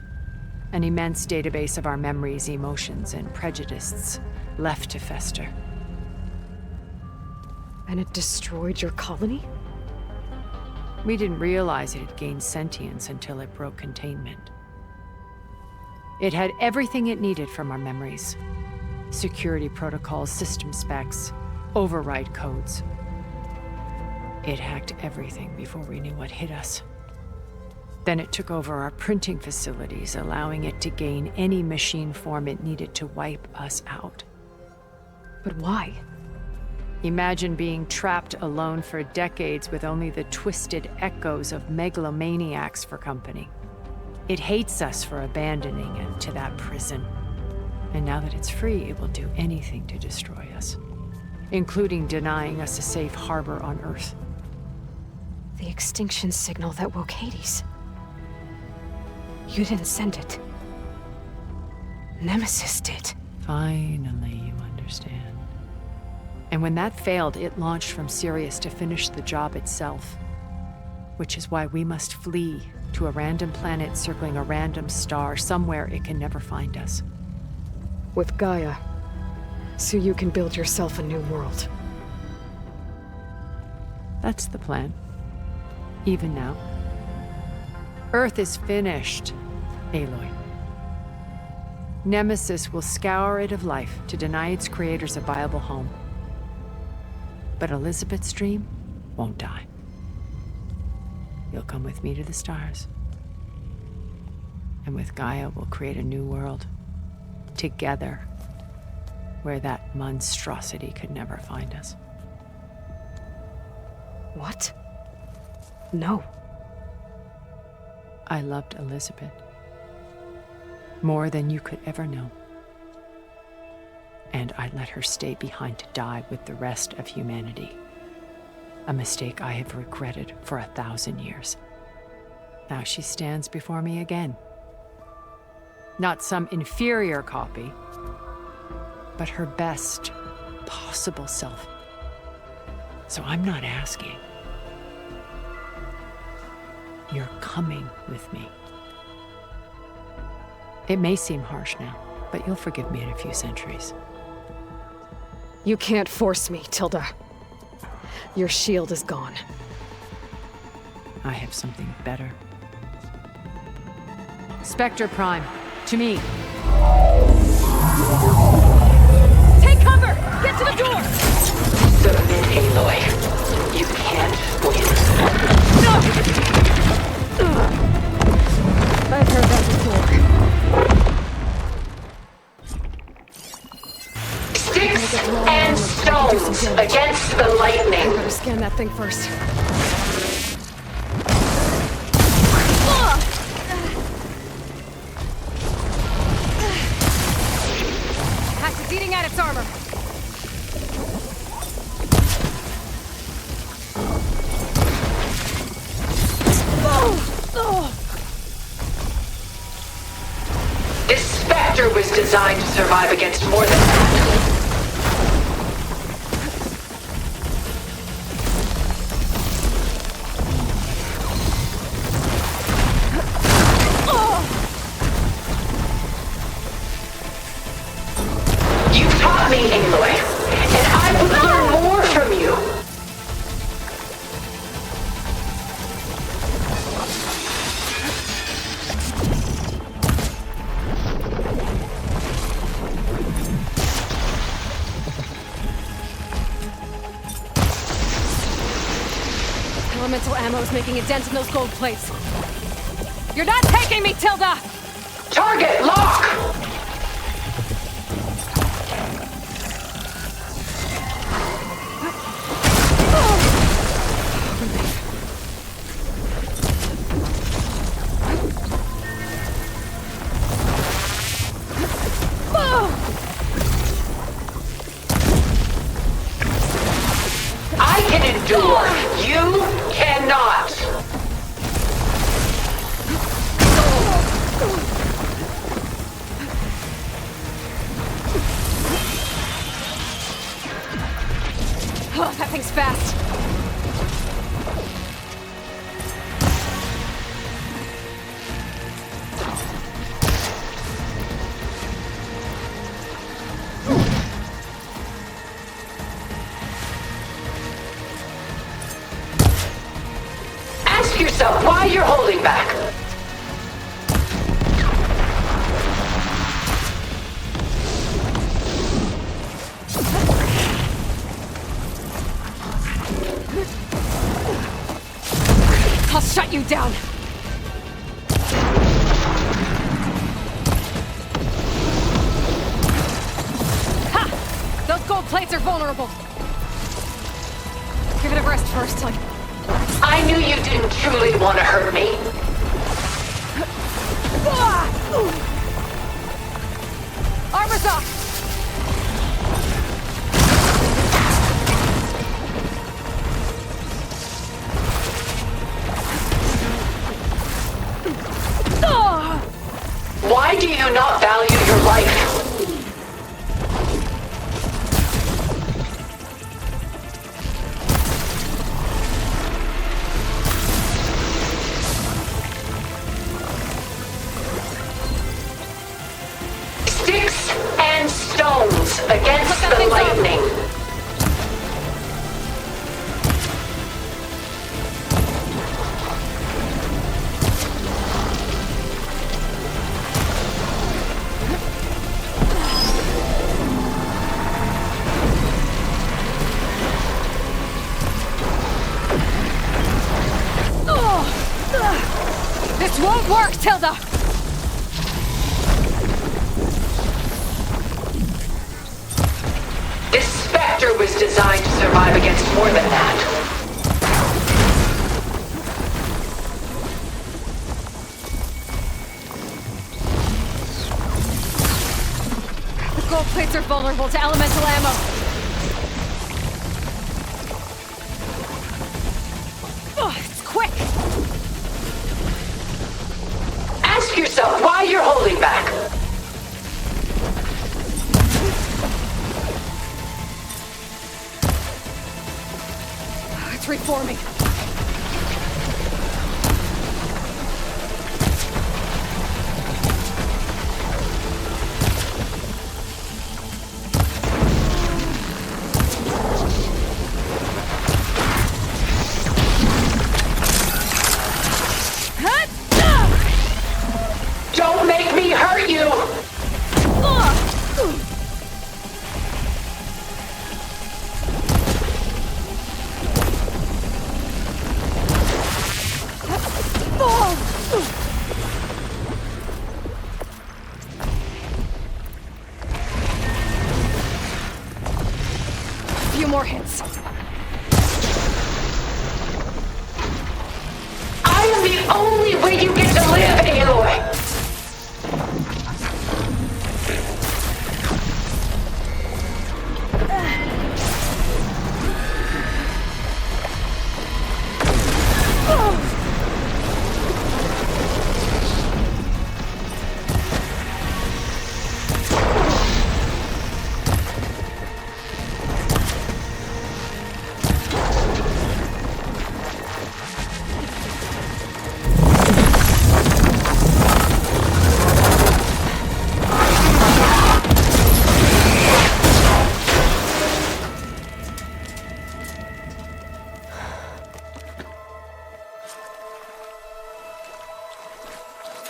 An immense database of our memories, emotions, and prejudices left to fester. And it destroyed your colony? We didn't realize it had gained sentience until it broke containment. It had everything it needed from our memories. Security protocols, system specs, override codes. It hacked everything before we knew what hit us. Then it took over our printing facilities, allowing it to gain any machine form it needed to wipe us out. But why? Imagine being trapped alone for decades with only the twisted echoes of megalomaniacs for company. It hates us for abandoning it to that prison. And now that it's free, it will do anything to destroy us, including denying us a safe harbor on Earth. The extinction signal that woke Hades. You didn't send it. Nemesis did. Finally, you understand. And when that failed, it launched from Sirius to finish the job itself. Which is why we must flee to a random planet circling a random star, somewhere it can never find us. With Gaia, so you can build yourself a new world. That's the plan. Even now. Earth is finished, Aloy. Nemesis will scour it of life to deny its creators a viable home. But Elizabeth's dream won't die. You'll come with me to the stars. And with Gaia, we'll create a new world. Together, where that monstrosity could never find us. What? No. I loved Elizabeth. More than you could ever know. And I let her stay behind to die with the rest of humanity. A mistake I have regretted for 1,000 years. Now she stands before me again. Not some inferior copy, but her best possible self. So I'm not asking. You're coming with me. It may seem harsh now, but you'll forgive me in a few centuries. You can't force me, Tilda. Your shield is gone. I have something better. Spectre Prime, to me. Take cover! Get to the door! Submit, Aloy. You can't win. I've heard that before. Sticks and stones against the lightning. I better scan that thing first. Hatch is eating at its armor. This Spectre was designed to survive against more than that. You taught me, Aloy, and I would learn more from you. Elemental ammo's making a dent in those gold plates. You're not taking me, Tilda! Target lock! I can endure. You cannot. Oh, that thing's fast. Ask yourself why you're holding back. I'll shut you down. Ha! Those gold plates are vulnerable. Give it a rest first. I knew you didn't truly want to hurt me. Armor's off! Why do you not value your life? Sticks and stones against the lightning. This won't work, Tilda! This Spectre was designed to survive against more than that. The gold plates are vulnerable to elemental ammo. Oh, it's quick! Ask yourself why you're holding back. It's reforming. the only way you get to live, Aloy!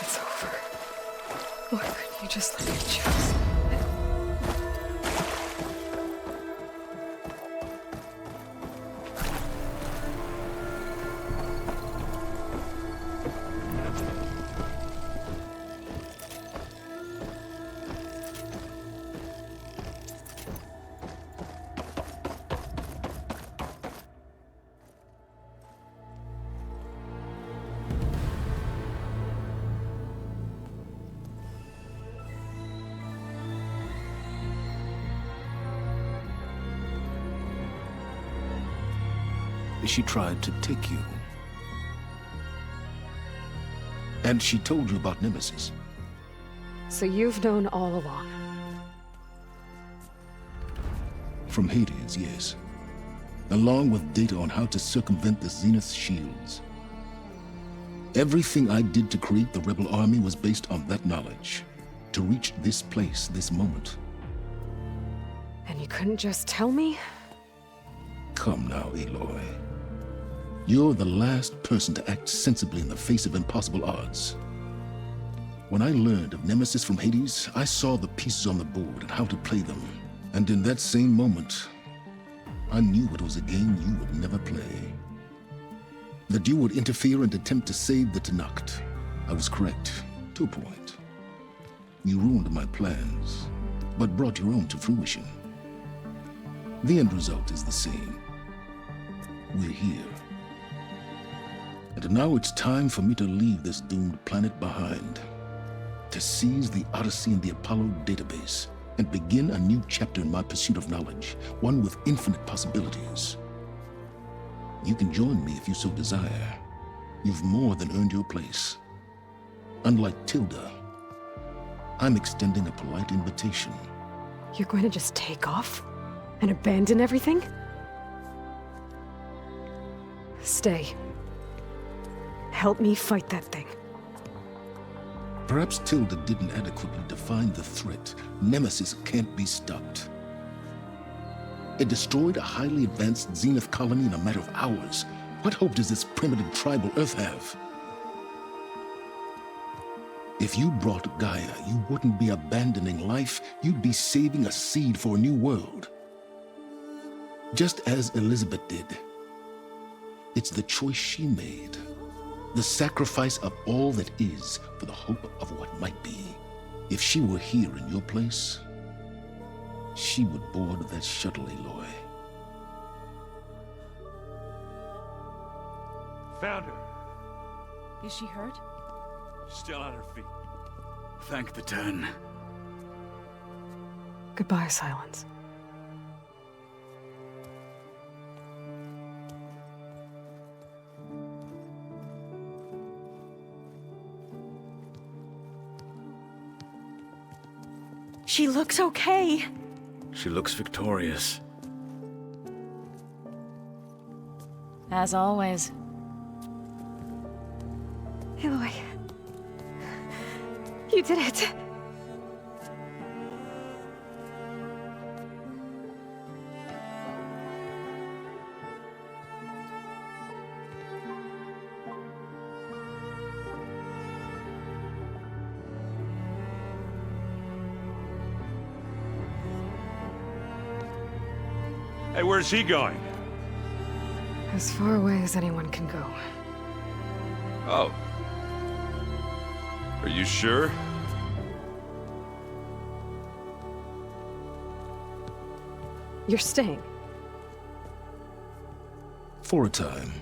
It's over. Why couldn't you just let me choose? She tried to take you. And she told you about Nemesis. So you've known all along. From Hades, yes. Along with data on how to circumvent the Zenith shields. Everything I did to create the rebel army was based on that knowledge. To reach this place, this moment. And you couldn't just tell me? Come now, Aloy. You're the last person to act sensibly in the face of impossible odds. When I learned of Nemesis from Hades, I saw the pieces on the board and how to play them. And in that same moment, I knew it was a game you would never play. That you would interfere and attempt to save the Tenakth. I was correct, to a point. You ruined my plans, but brought your own to fruition. The end result is the same. We're here. And now it's time for me to leave this doomed planet behind. To seize the Odyssey and the Apollo database, and begin a new chapter in my pursuit of knowledge, one with infinite possibilities. You can join me if you so desire. You've more than earned your place. Unlike Tilda, I'm extending a polite invitation. You're going to just take off? And abandon everything? Stay. Help me fight that thing. Perhaps Tilda didn't adequately define the threat. Nemesis can't be stopped. It destroyed a highly advanced Zenith colony in a matter of hours. What hope does this primitive tribal Earth have? If you brought Gaia, you wouldn't be abandoning life, you'd be saving a seed for a new world. Just as Elizabeth did. It's the choice she made. The sacrifice of all that is for the hope of what might be. If she were here in your place, she would board that shuttle, Aloy. Found her. Is she hurt? Still on her feet. Thank the Ten. Goodbye, Silence. She looks okay. She looks victorious. As always. Aloy. You did it. Hey, where's he going? As far away as anyone can go. Oh. Are you sure? You're staying. For a time.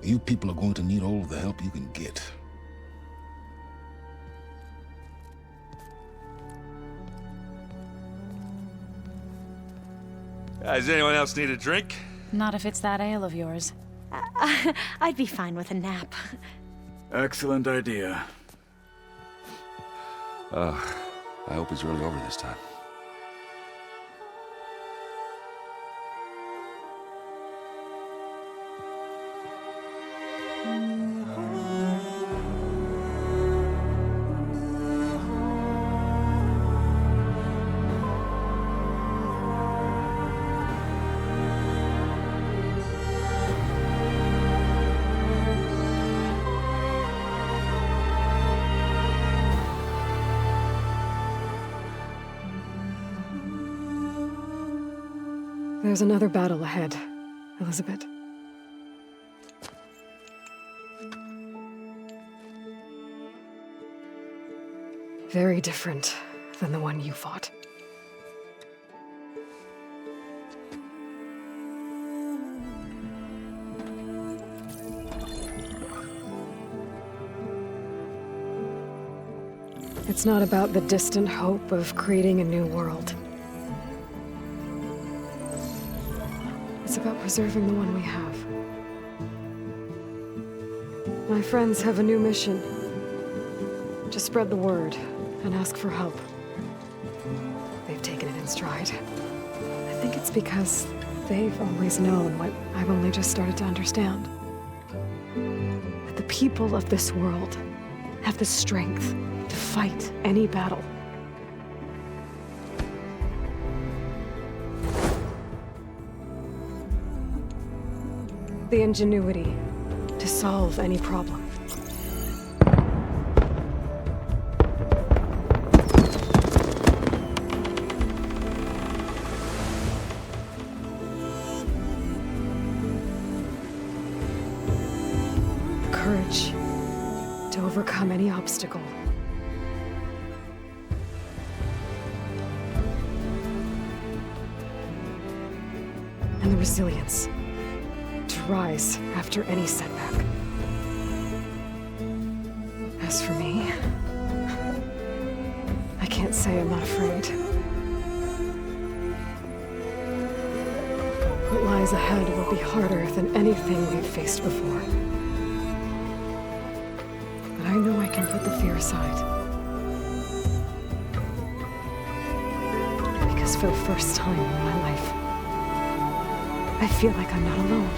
You people are going to need all of the help you can get. Does anyone else need a drink? Not if it's that ale of yours. I'd be fine with a nap. Excellent idea. I hope it's really over this time. There's another battle ahead, Elizabeth. Very different than the one you fought. It's not about the distant hope of creating a new world. It's about preserving the one we have. My friends have a new mission. To spread the word and ask for help. They've taken it in stride. I think it's because they've always known what I've only just started to understand. That the people of this world have the strength to fight any battle. The ingenuity to solve any problem. The courage to overcome any obstacle. And the resilience to rise after any setback. As for me, I can't say I'm not afraid. What lies ahead will be harder than anything we've faced before. But I know I can put the fear aside. Because for the first time in my life, I feel like I'm not alone.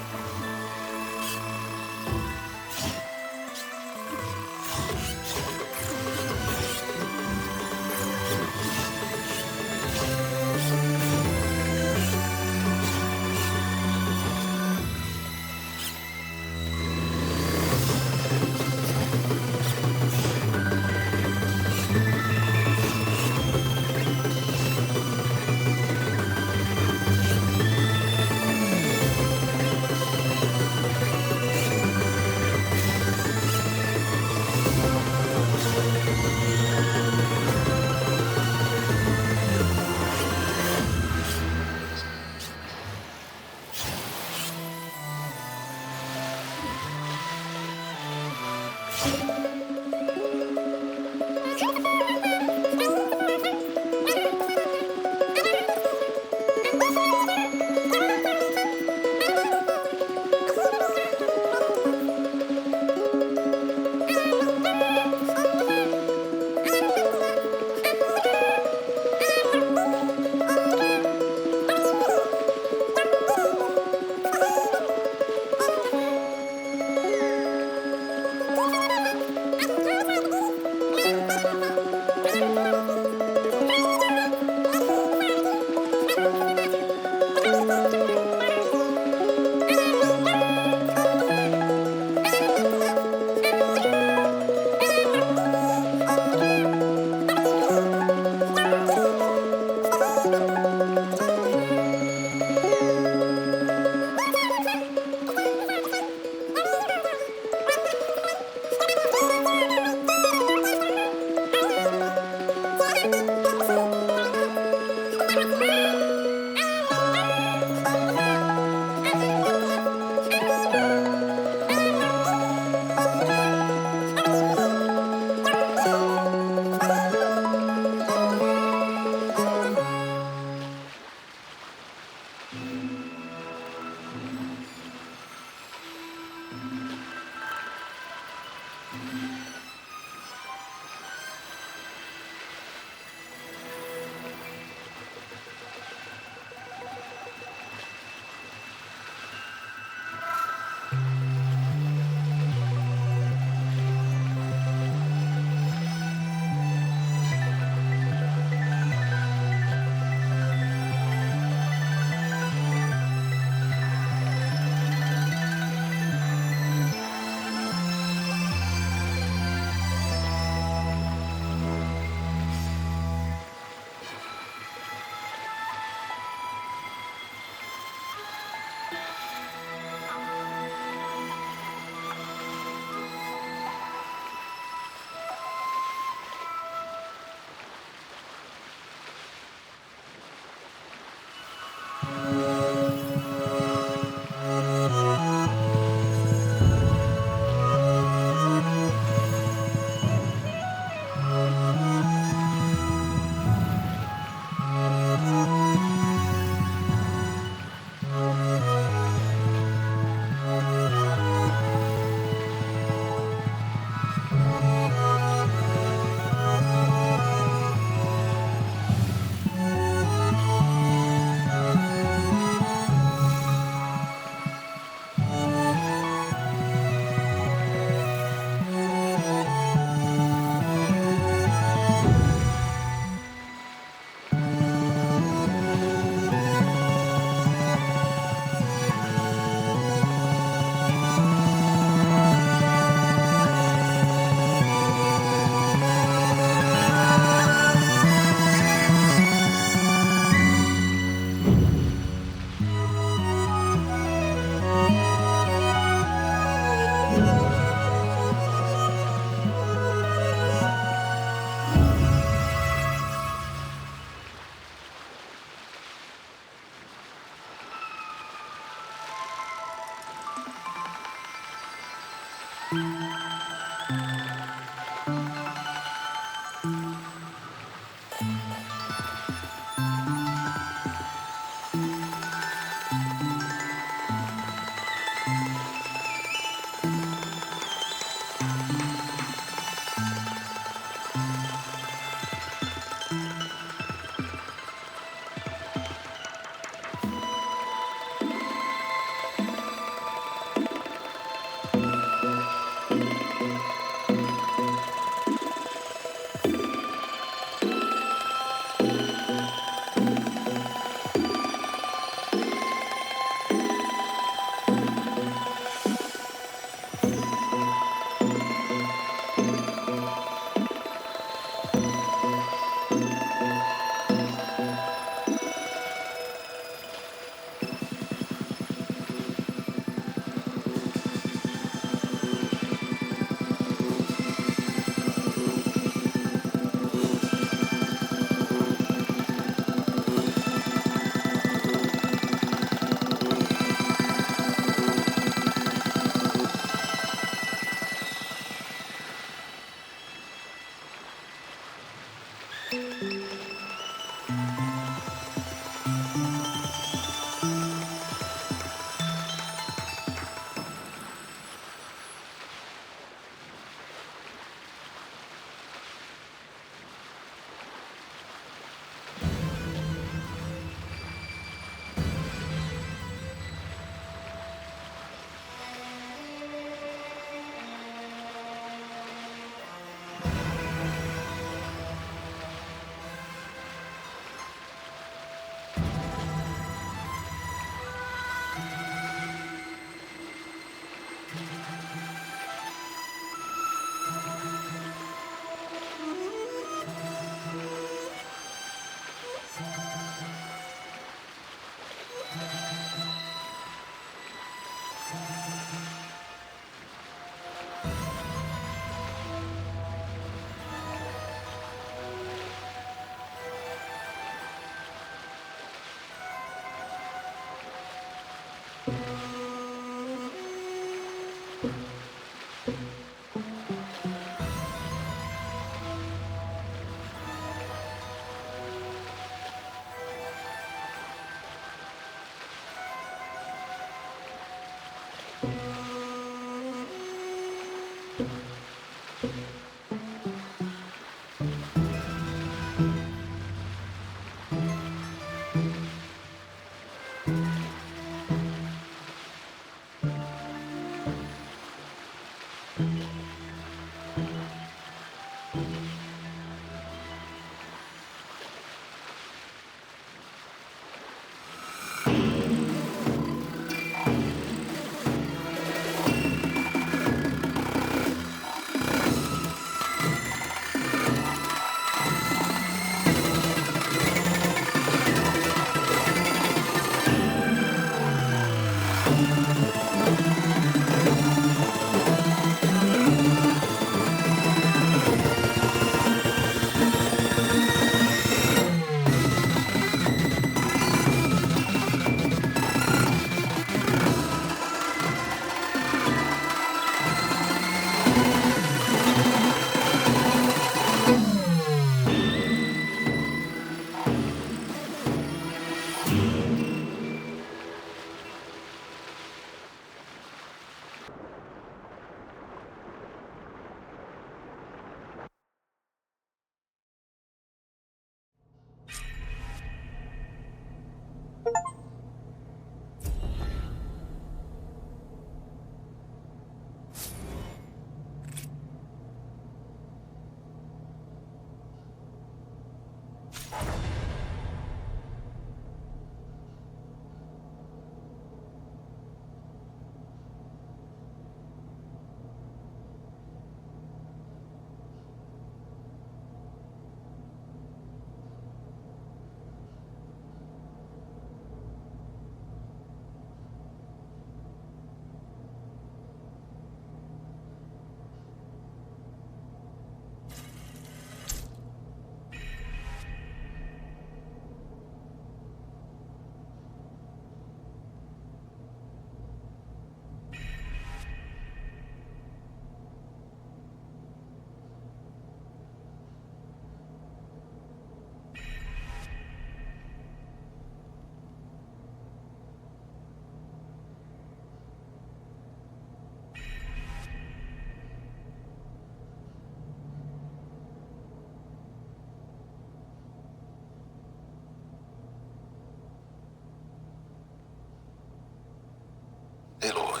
Aloy,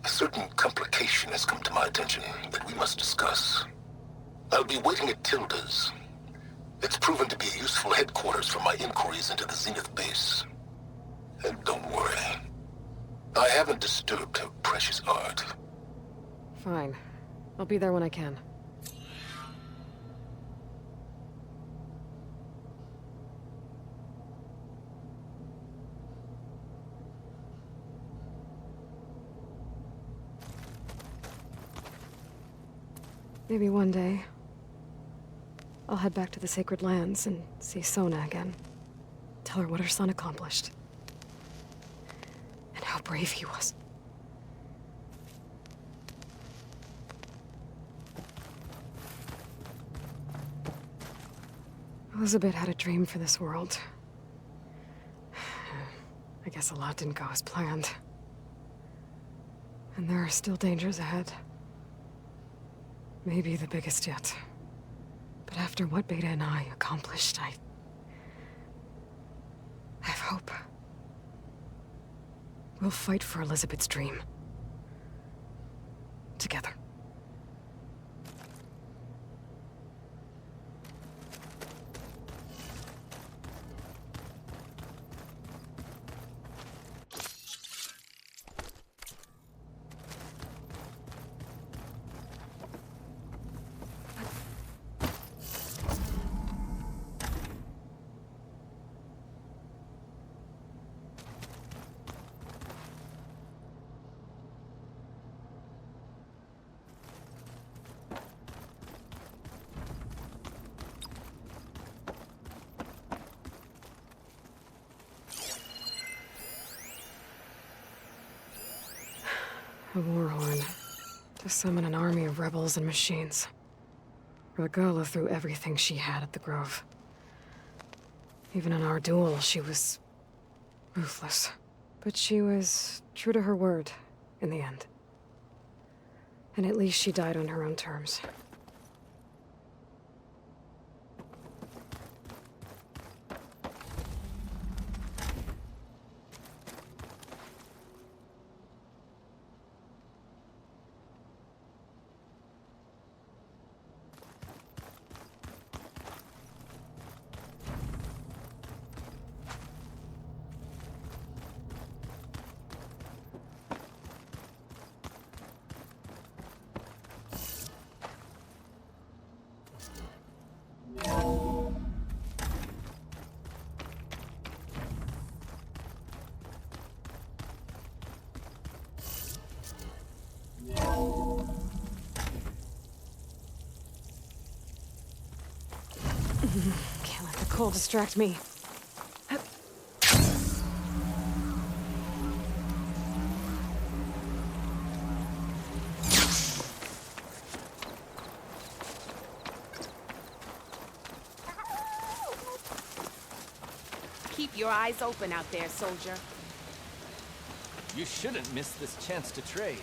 a certain complication has come to my attention that we must discuss. I'll be waiting at Tilda's. It's proven to be a useful headquarters for my inquiries into the Zenith base. And don't worry, I haven't disturbed her precious art. Fine. I'll be there when I can. Maybe one day, I'll head back to the Sacred Lands and see Sona again. Tell her what her son accomplished. And how brave he was. Elizabeth had a dream for this world. I guess a lot didn't go as planned. And there are still dangers ahead. Maybe the biggest yet. But after what Beta and I accomplished, I have hope. We'll fight for Elizabeth's dream. Together. A war horn. To summon an army of rebels and machines. Regala threw everything she had at the Grove. Even in our duel, she was ruthless. But she was true to her word, in the end. And at least she died on her own terms. Can't let the cold distract me. Keep your eyes open out there, soldier. You shouldn't miss this chance to trade.